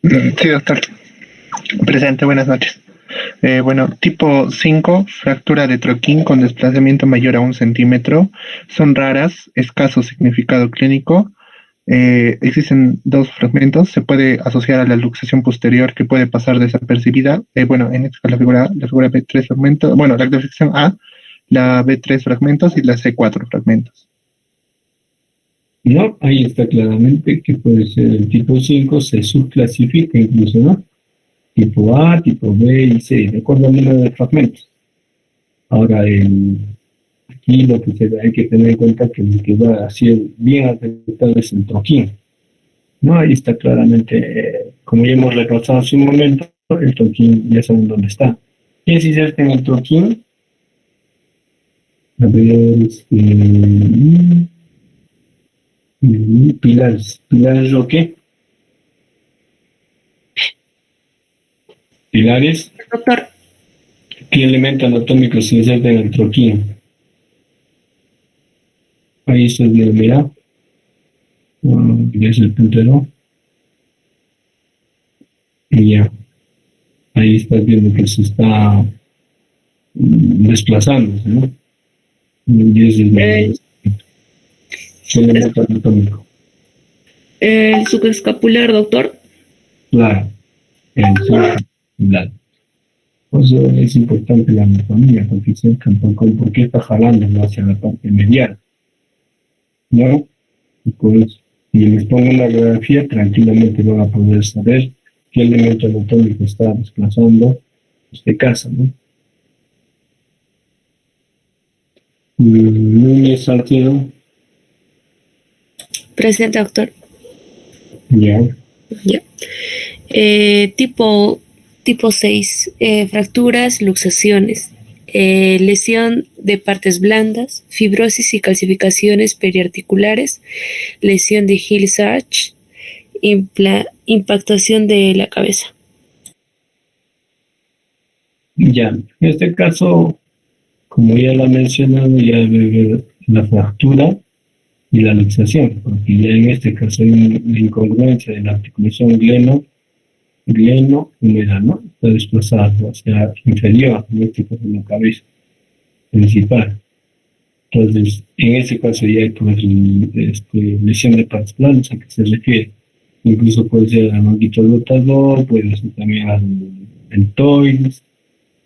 Sí, doctor. Presente, buenas noches. Tipo 5, fractura de troquín con desplazamiento mayor a 1 centímetro. Son raras, escaso significado clínico. Existen 2 fragmentos. Se puede asociar a la luxación posterior que puede pasar desapercibida. En esta la figura B, 3 fragmentos. La clasificación A, la B3 fragmentos y la C4 fragmentos. No, ahí está claramente que puede ser el tipo 5, se subclasifica incluso, ¿no? Tipo A, tipo B y C, de acuerdo al número de fragmentos. Ahora, aquí lo que hay que tener en cuenta que lo que va a ser bien afectado es el troquín, ¿no? Ahí está claramente, como ya hemos repasado hace un momento, el troquín ya saben dónde está. ¿Quién se inserta en el troquín? A ver, pilares. ¿Pilares o qué? Pilares. Doctor, ¿Qué elemento anatómico se inserta en el troquín? Ahí está bien, mira. Ya es el puntero. Y ya. Ahí estás viendo que se está desplazando, ¿no? Y ese es el elemento anatómico. El subescapular, doctor. Claro. El subescapular. Por eso es importante la anatomía, porque sepan por qué está jalando hacia la parte medial, ¿no? Y pues, si les pongo una radiografía, tranquilamente van a poder saber qué elemento anatómico está desplazando este caso, ¿no? Núñez Salcedo. Presente, doctor. Ya. Ya. Tipo 6, fracturas, luxaciones, lesión de partes blandas, fibrosis y calcificaciones periarticulares, lesión de Hill-Sachs, impactación de la cabeza. Ya. En este caso, como ya lo he mencionado, ya debe la fractura y la luxación, porque ya en este caso hay una incongruencia de la articulación gleno-humeral, ¿no? Está desplazado hacia inferior, en este caso en la cabeza principal. Entonces, en este caso ya hay pues, lesión de partes blandas, ¿a qué se refiere? Incluso puede ser al manguito rotador, puede ser también al deltoides,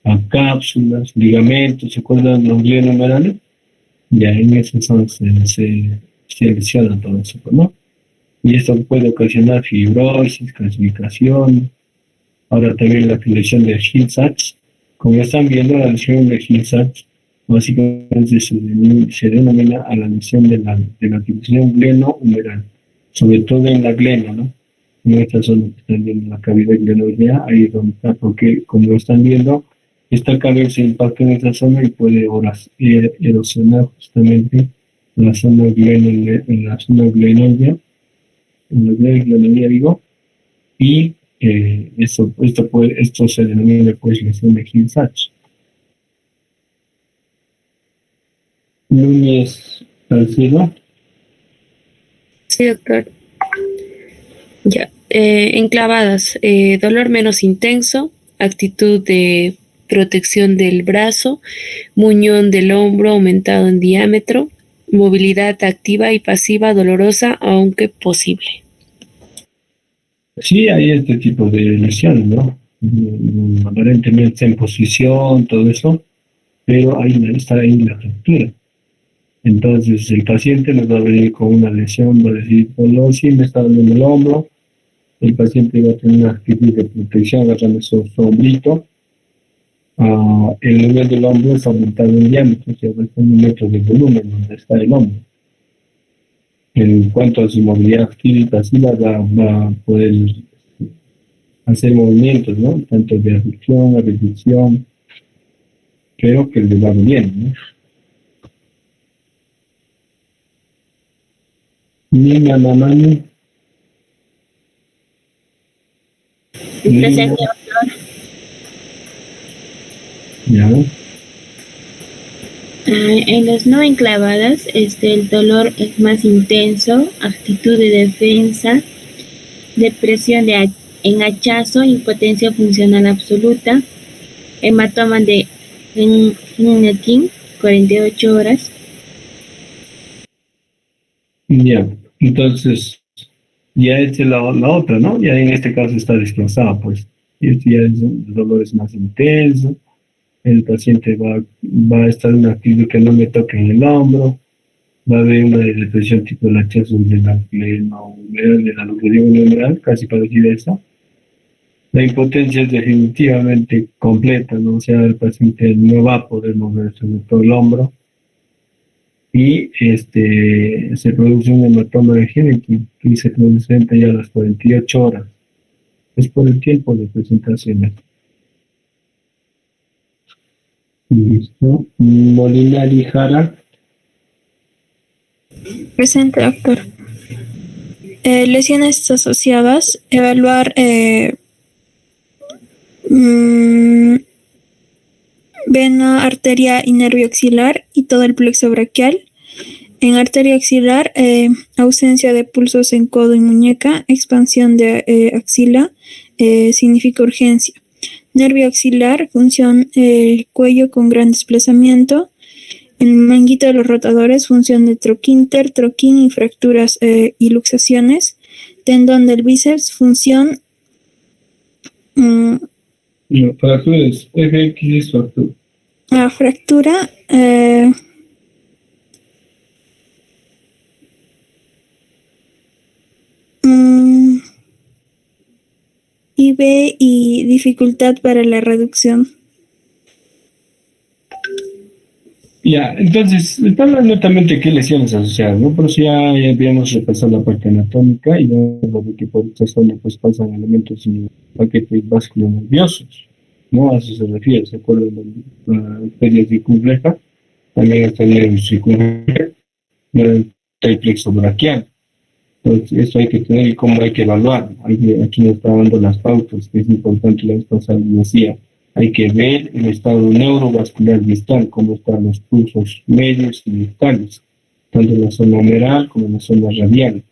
a cápsulas, ligamentos, ¿se acuerdan los glenohumerales? Ya en esa zona se lesiona todo eso, ¿no? Y esto puede ocasionar fibrosis, calcificación. Ahora también la lesión de Hill-Sachs. Como están viendo, la lesión de Hill-Sachs básicamente se denomina a la lesión de la articulación gleno-humeral, sobre todo en la gleno, ¿no? En esta zona que están viendo, la cavidad glenoidea, ahí es donde está, porque como están viendo, esta cabeza impacta en esa zona y puede erosionar justamente la zona glenoidea, en la glenoidea, digo, y esto se denomina pues lesión de Hill-Sachs. Núñez Salcedo. Sí, doctor. Ya. Enclavadas, dolor menos intenso, actitud de protección del brazo, muñón del hombro aumentado en diámetro, movilidad activa y pasiva dolorosa, aunque posible. Sí, hay este tipo de lesiones, ¿no? Aparentemente en posición, todo eso, pero está ahí la fractura. Entonces el paciente nos va a venir con una lesión, va a decir, dolor, sí me está doliendo el hombro. El paciente va a tener una actitud de protección agarrando su hombrito. El nivel del hombro es aumentado en diámetro, o sea, va a estar 1 metro de volumen donde está el hombro. En cuanto a su movilidad activa y pasiva, va a poder hacer movimientos, ¿no? Tanto de aducción, abducción, pero que le va bien, ¿no? Niña Mamani. Presente, doctor. Ya. En las no enclavadas, el dolor es más intenso, actitud de defensa, depresión en hachazo, impotencia funcional absoluta, hematoma de Henneken, 48 horas. Ya, entonces, ya es la otra, ¿no? Ya en este caso está descansada, pues. Y este ya el dolor es más intenso, el paciente va a estar en una actitud que no me toque en el hombro, va a haber una depresión tipo laxación de la glenohumeral, de la glenohumeral, casi parecida a esa. La impotencia es definitivamente completa, ¿no? O sea, el paciente no va a poder mover sobre todo el hombro y se produce un hematoma de Henneken y se produce ya a las 48 horas. Es por el tiempo de presentaciones. Listo. Molinari Jara. Presente, doctor. Lesiones asociadas, evaluar vena, arteria y nervio axilar y todo el plexo braquial. En arteria axilar, ausencia de pulsos en codo y muñeca, expansión de axila, significa urgencia. Nervio axilar, función cuello con gran desplazamiento. El manguito de los rotadores, función de troquínter, troquín y fracturas y luxaciones. Tendón del bíceps, función. No, fracturas, FX es fractura. Fractura. IB y dificultad para la reducción. Ya, entonces, está hablando netamente de qué lesiones asociadas, ¿no? Pero si ya habíamos repasado la parte anatómica y vemos de que por esta zona pues pasan elementos y paquetes vasculonerviosos, ¿no? A eso se refiere, ¿se acuerdan de la arteria circunfleja? También está el nervio circunflejo, el plexo braquial. Entonces, eso hay que tener y cómo hay que evaluar. Aquí nos está dando las pautas, que es importante, la vez pasada decía. Hay que ver el estado neurovascular distal, cómo están los pulsos medios y distales, tanto en la zona humeral como en la zona radial.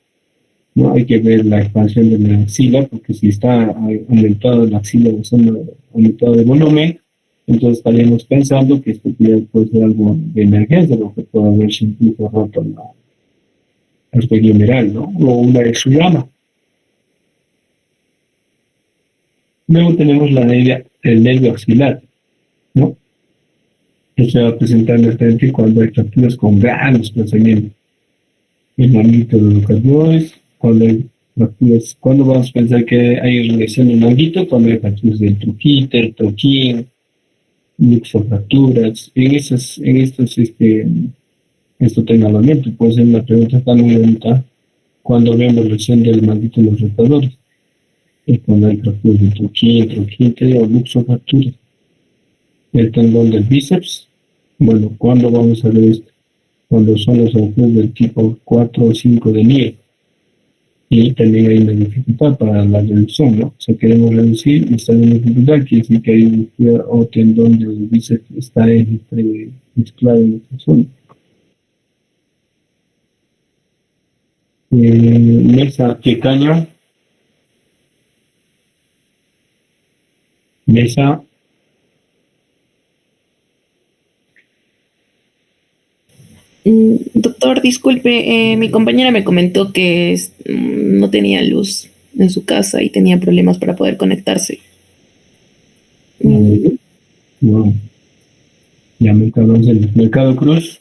¿No? Hay que ver la expansión de la axila, porque si está aumentado la axila, la zona aumentada de volumen, entonces estaríamos pensando que esto puede ser algo de emergencia, lo que puede haberse incluso roto la arteria humeral, ¿no? O una exudama. Luego tenemos el nervio axilar, ¿no? Que se va a presentar en el frente cuando hay fracturas con gran desplazamiento. El manguito de los cardioides, cuando hay fracturas, cuando vamos a pensar que hay lesión del manguito, cuando hay fracturas del troquíter, troquín, luxofracturas, esto tenga movimiento, puede ser una pregunta tan muy bonita cuando vemos lesión del manguito de los rotadores. Y cuando hay fracturas de troquíter o luxofracturas. El tendón del bíceps, bueno, ¿cuándo vamos a ver esto? Cuando son los agujeros del tipo 4 o 5 de Niel. Y también hay una dificultad para la reducción, ¿no? O sea, queremos reducir y está en dificultad, quiere decir que hay un o tendón del bíceps que está mezclado en esta zona. Mesa, ¿qué caño? Mesa. Doctor, disculpe, mi compañera me comentó que no tenía luz en su casa y tenía problemas para poder conectarse. Wow. Ya Mercado Cruz.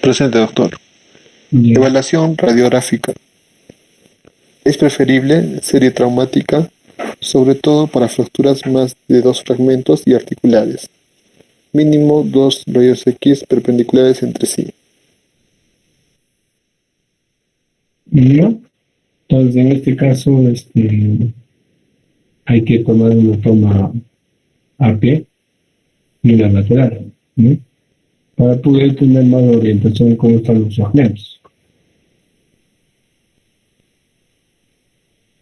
Presente, doctor. Evaluación radiográfica. Es preferible serie traumática, sobre todo para fracturas más de 2 fragmentos y articulares. Mínimo 2 rayos X perpendiculares entre sí. ¿No? Entonces, en este caso, hay que tomar una toma AP y una lateral, ¿no? Para poder tener más orientación de cómo están los segmentos.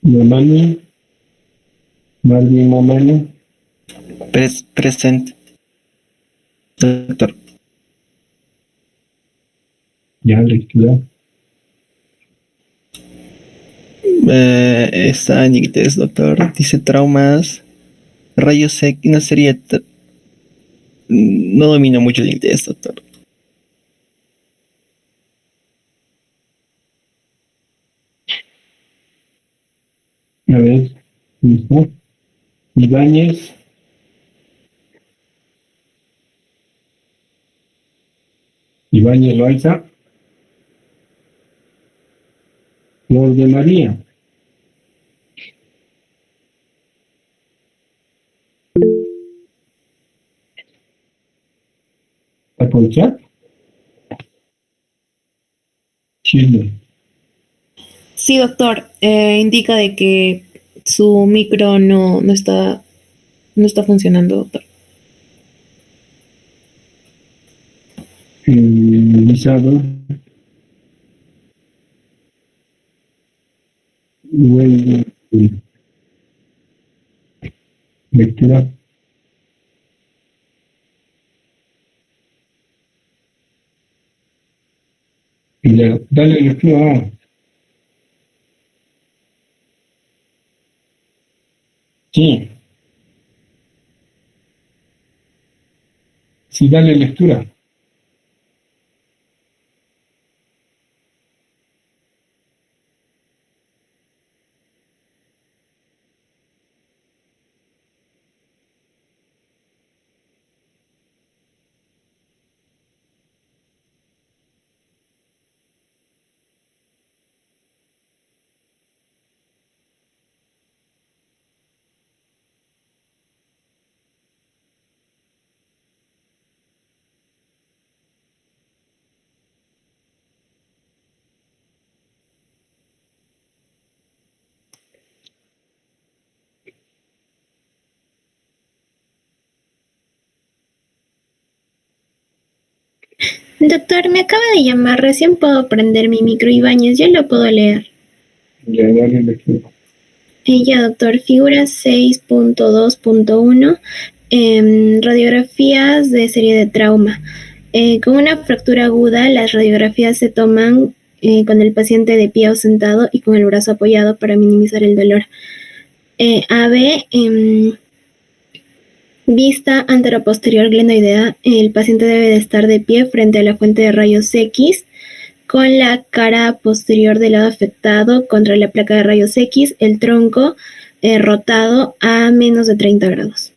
Mamani, Marvin Mamani. Presente. Doctor. Ya, lectura. Está en inglés, doctor. Dice traumas, rayos X, no sería... No domino mucho el inglés, doctor. A ver, ¿listo? Ibáñez. Ibáñez Loaiza. Flor de María. ¿Está por el chat? Chile. Sí, doctor. Indica de que su micro no está funcionando, doctor. Lizardo. Bueno, lectura. Y dale lectura. Sí. Sí, dale lectura. Doctor, me acaba de llamar, recién puedo prender mi micro Ibáñez, ya lo puedo leer. Ya, dale lectura. Ya, doctor, figura 6.2.1, radiografías de serie de trauma. Con una fractura aguda, las radiografías se toman con el paciente de pie o sentado y con el brazo apoyado para minimizar el dolor. AB, vista anteroposterior glenoidea, el paciente debe de estar de pie frente a la fuente de rayos X, con la cara posterior del lado afectado contra la placa de rayos X, el tronco rotado a menos de 30 grados.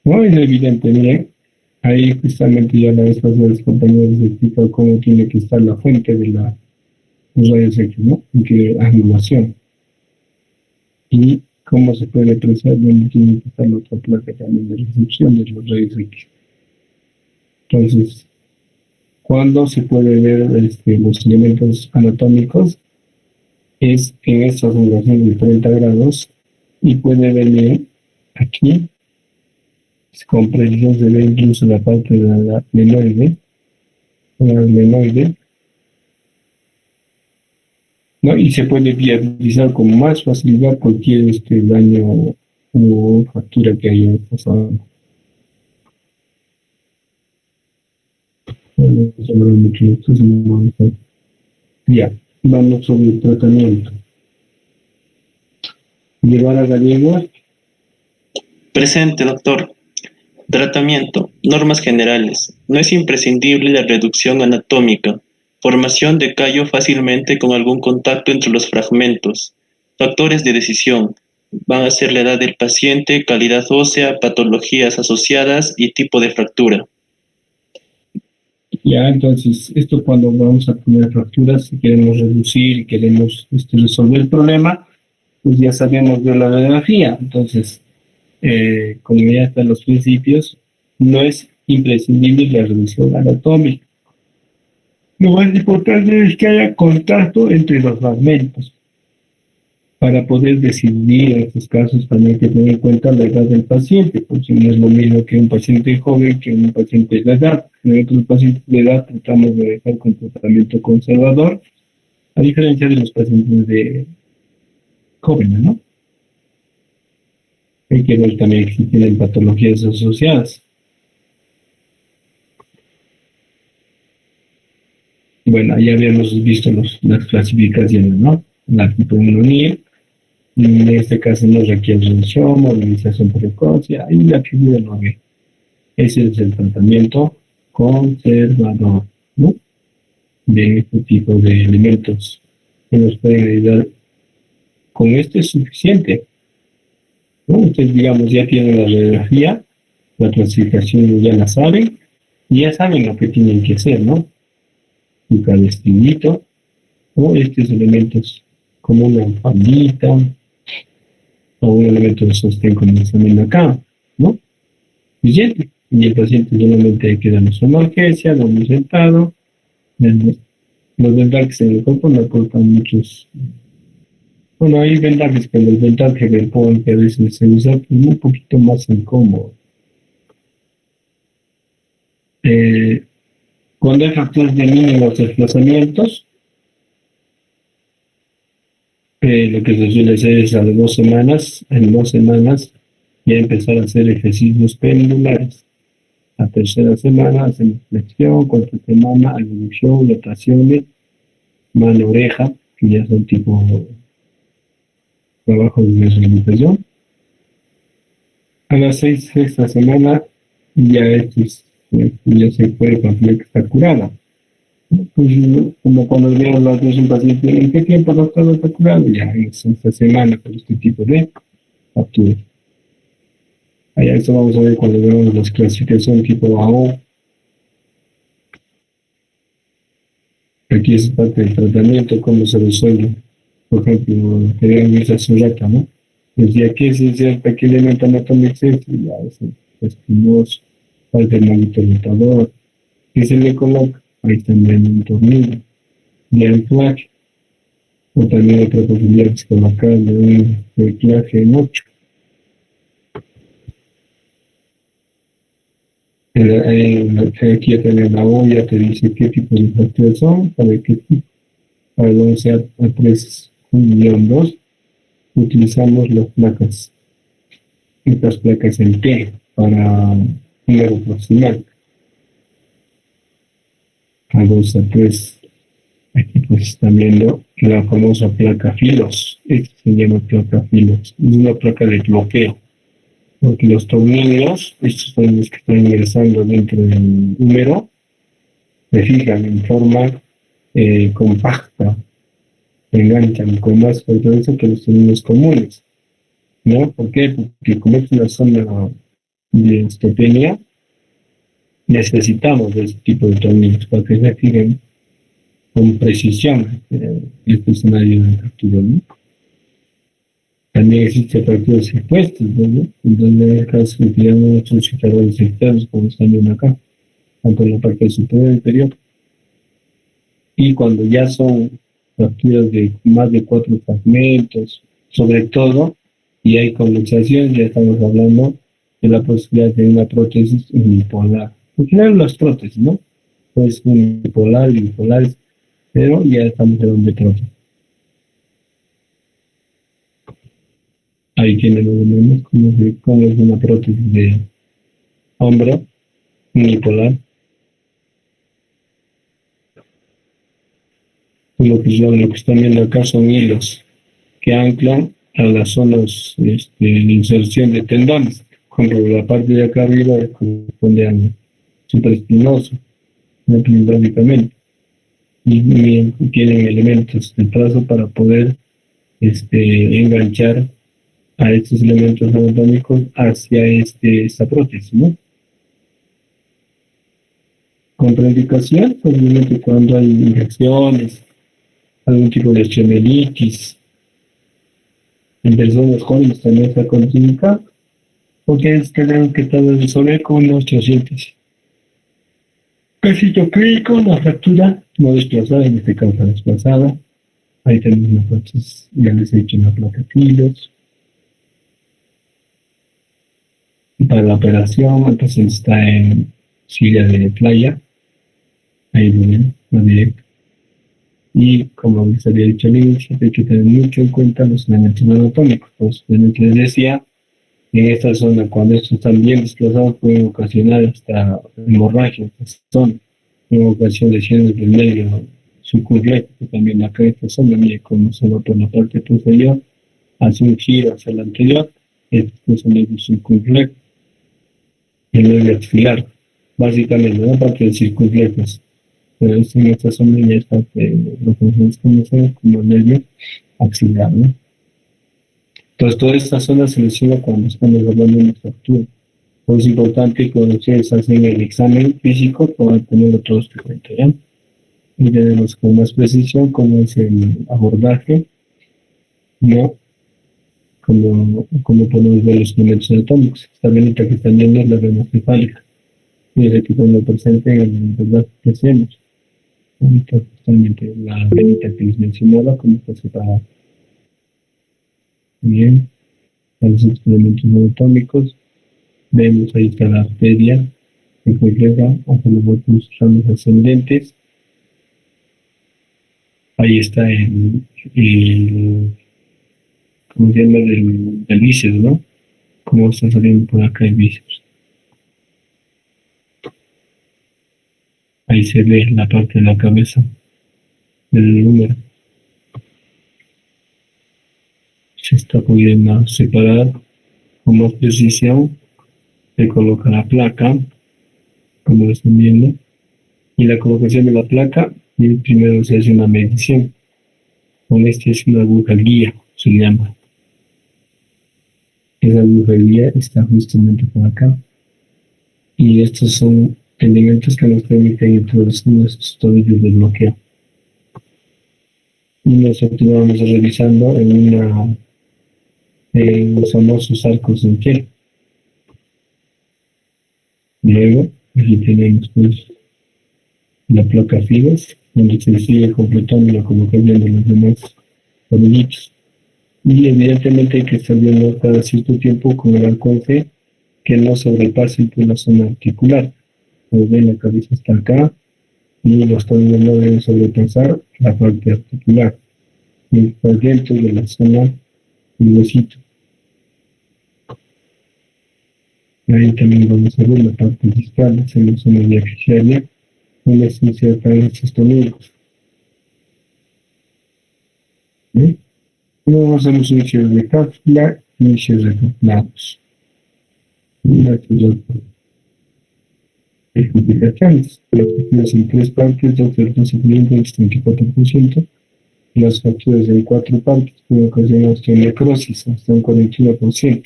No es evidente, miren. Ahí justamente ya la vez pasada los compañeros explican cómo tiene que estar la fuente de los rayos X, ¿no? En qué angulación. Y cómo se puede apreciar dónde tiene que estar la otra placa también de recepción de los rayos X. Entonces, ¿cuándo se puede ver los elementos anatómicos? Es en esta angulación de 30 grados y puede venir aquí, con precisión se ve incluso la parte de la glenoide, ¿no? Y se puede viabilizar con más facilidad cualquier daño o fractura que haya pasado. Ya, vamos sobre el tratamiento. Llevar a Gallego. Presente, doctor. Tratamiento. Normas generales. No es imprescindible la reducción anatómica. Formación de callo fácilmente con algún contacto entre los fragmentos. Factores de decisión. Van a ser la edad del paciente, calidad ósea, patologías asociadas y tipo de fractura. Ya, entonces, esto cuando vamos a poner fracturas, si queremos reducir y queremos resolver el problema, pues ya sabemos de la radiografía. Entonces, como ya están los principios, no es imprescindible la reducción anatómica. Lo más importante es que haya contacto entre los fragmentos. Para poder decidir en estos casos también hay que tener en cuenta la edad del paciente, porque no es lo mismo que un paciente joven que un paciente de edad. En otros pacientes de edad tratamos de dejar con tratamiento conservador, a diferencia de los pacientes de jóvenes, ¿no? Hay que ver también si tienen patologías asociadas. Bueno, ya habíamos visto las clasificaciones, ¿no? La tipo 1 NIR, en este caso no requiere reducción, movilización precoz, y la figura 9. Ese es el tratamiento conservador, ¿no? De este tipo de elementos que nos pueden ayudar. Con este es suficiente, ¿no? Ustedes, digamos, ya tienen la radiografía La clasificación ya la saben y ya saben lo que tienen que hacer, ¿no? Un cabestillito o estos elementos como una faldita o un elemento de sostén como están viendo acá, ¿no? Suficiente. Y el paciente solamente hay que darle su analgesia, dormir sentado. Los vendajes en el cuerpo no aportan muchos. Bueno, hay vendajes, pero el vendaje del pon que a veces se usa es un poquito más incómodo. Cuando hay fracturas de mínimos desplazamientos, lo que se suele hacer es a las 2 semanas, en 2 semanas, ya empezar a hacer ejercicios pendulares. La tercera semana hacemos flexión, cuarta semana abducción, rotaciones, mano-oreja, que ya son tipo trabajo de rehabilitación. A las 6ª semana ya ya se puede considerar que está curada. Pues, como cuando vieron las dos un paciente, ¿en qué tiempo no está curado? Ya es esta semana por este tipo de fracturas. Allá esto vamos a ver cuando veamos las clasificaciones tipo AO. Aquí es parte del tratamiento, cómo se resuelve. Por ejemplo, que vean esa surata, ¿no? Decía que es cierto que elemento anatómico es ya es espinoso, parte del manguito rotador. ¿Qué se le coloca? Ahí también un tornillo de anclaje. O también otra posibilidad es colocarle un anclaje en 8. Aquí ya tenés la olla, te dice qué tipo de fracturas son, para qué tipo. Para el 11 a 3-2 utilizamos las placas, estas placas en T para número proximal. A 2 a 3, aquí pues están viendo la famosa placa filos. Esta se llama placa filos, es una placa de bloqueo. Porque los tornillos, estos son los que están ingresando dentro del húmero, se fijan en forma compacta, se enganchan con más fortaleza que los tornillos comunes, ¿no? ¿Por qué? Porque como es una zona de osteopenia, necesitamos de este tipo de tornillos para que se fijen con precisión el escenario de fractura, ¿no? También existen fracturas expuestas, ¿no? Entonces, en el caso que llamamos suscitadores externos, como están viendo acá, tanto en la parte superior y inferior. Y cuando ya son fracturas de más de 4 fragmentos, sobre todo, y hay condensación, ya estamos hablando de la posibilidad de una prótesis unipolar. En general las prótesis, ¿no? Pues unipolar, bipolares, pero ya estamos hablando de prótesis. Ahí tienen los elementos, como es una prótesis de hombro unipolar. Lo que están viendo acá son hilos que anclan a las zonas de inserción de tendones. Por ejemplo, la parte de acá arriba corresponde al supraespinoso, básicamente. Y tienen elementos de trazo para poder enganchar a estos elementos anatómicos hacia esta prótesis, ¿no? Contraindicación, obviamente cuando hay infecciones, algún tipo de osteomielitis, en personas jóvenes también está contraindicado, porque es que deben que estar resolver con una osteosíntesis. Casito clínico, una fractura no desplazada, en este caso desplazada. Ahí tenemos una prótesis, ya les he dicho, una placa filos. Para la operación, el paciente está en silla de playa, ahí lo ven, no directo. Y como les había dicho al inicio, hay que tener mucho en cuenta los elementos anatómicos. Pues, les decía, en esta zona, cuando estos están bien desplazados, pueden ocasionar hasta hemorragia, pueden ocasionar lesiones del medio circunflejo, que también acá en esta zona, mire cómo se va por la parte posterior, hace un giro hacia el anterior, este es el medio circunflejo. El nervio axilar, básicamente, una parte del circunflejo, pero esto en esta zona ya es parte de lo que nosotros conocemos como el nervio axilar, ¿no? Entonces, toda esta zona se lesiona cuando estamos hablando de una fractura. Pues es importante que ustedes hacen el examen físico para tenerlo todo esto en cuenta, ¿ya? Y tenemos con más precisión cómo es el abordaje, ¿no? Cómo podemos ver los elementos anatómicos. Esta venita que están viendo es la vena cefálica. Y es que cuando presente en el verdad que hacemos. Ahorita justamente la venita que les mencionaba, cómo está separada. Bien, los elementos anatómicos. Vemos ahí está la arteria que completa hacia los volúmenes ramos ascendentes. Ahí está ¿cómo se llama? Del bíceps, ¿no? Cómo está saliendo por acá el bíceps. Ahí se ve la parte de la cabeza del número. Se está pudiendo separar con más precisión. Se coloca la placa, como lo están viendo, y la colocación de la placa, y primero se hace una medición. Con este es una aguja guía, se llama. Esa aguja guía está justamente por acá. Y estos son elementos que nos permiten introducir nuestros tornillos de bloqueo. Y nosotros vamos revisando en los famosos arcos en piel. Luego, aquí tenemos pues la placa FIBES, donde se sigue completando la colocación de los demás tornillitos. Y evidentemente hay que estar viendo cada cierto tiempo con el alcance que no sobrepase la zona articular. Como ven, la cabeza está acá y los tornillos no deben sobrepasar la parte articular. Y está dentro de la zona del huesito. Ahí también vamos a ver la parte distal, en la zona diafisaria, donde se insertan estos tornillos. ¿Sí? Luego hacemos inicios de cápsula, inicios de cápsulas. Y estas dos explicaciones. Las fracturas en 3 partes, 12% 34%. Las fracturas en 4 partes pueden ocasionar osteonecrosis hasta un 41%.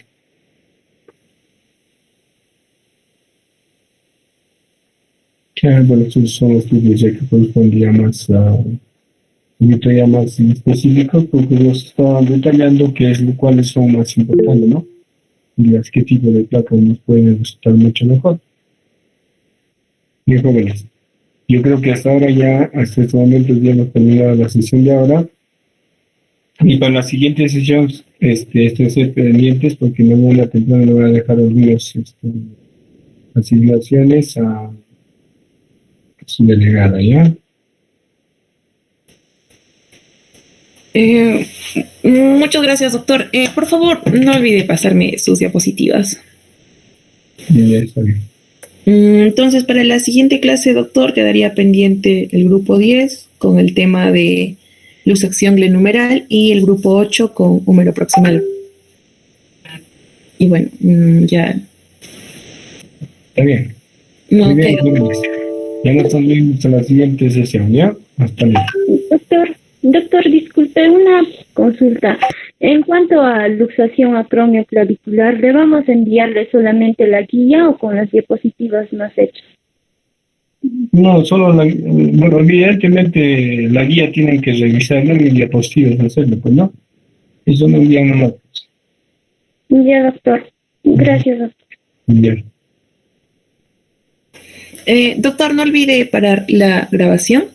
Bueno, estos son los estudios ya que correspondía más a un poquito ya más específicos, porque nos estaban detallando cuáles son más importantes, ¿no? Y qué tipo de placas nos pueden resultar mucho mejor. Bien, jóvenes, yo creo que hasta este momento ya hemos terminado la sesión de ahora. Y para la siguiente sesión, estén ser pendientes, porque mañana temprano le voy a dejar algunas asignaciones a su delegada, ¿ya? Muchas gracias, doctor. Por favor, no olvide pasarme sus diapositivas. Ya está bien. Entonces, para la siguiente clase, doctor, quedaría pendiente el grupo 10 con el tema de luxación glenumeral y el grupo 8 con húmero proximal. Y bueno, ya. Está bien. No, muy bien, jóvenes. Ya nos estamos viendo hasta la siguiente sesión, ¿ya? Hasta luego. Doctor, disculpe, una consulta. En cuanto a luxación acromioclavicular, ¿debemos enviarle solamente la guía o con las diapositivas más hechas? No, solo bueno, evidentemente la guía tienen que revisarla y diapositivas hacerlo, pues no. Eso no envían nomás. Ya, doctor. Gracias, doctor. Bien. Doctor, no olvide parar la grabación.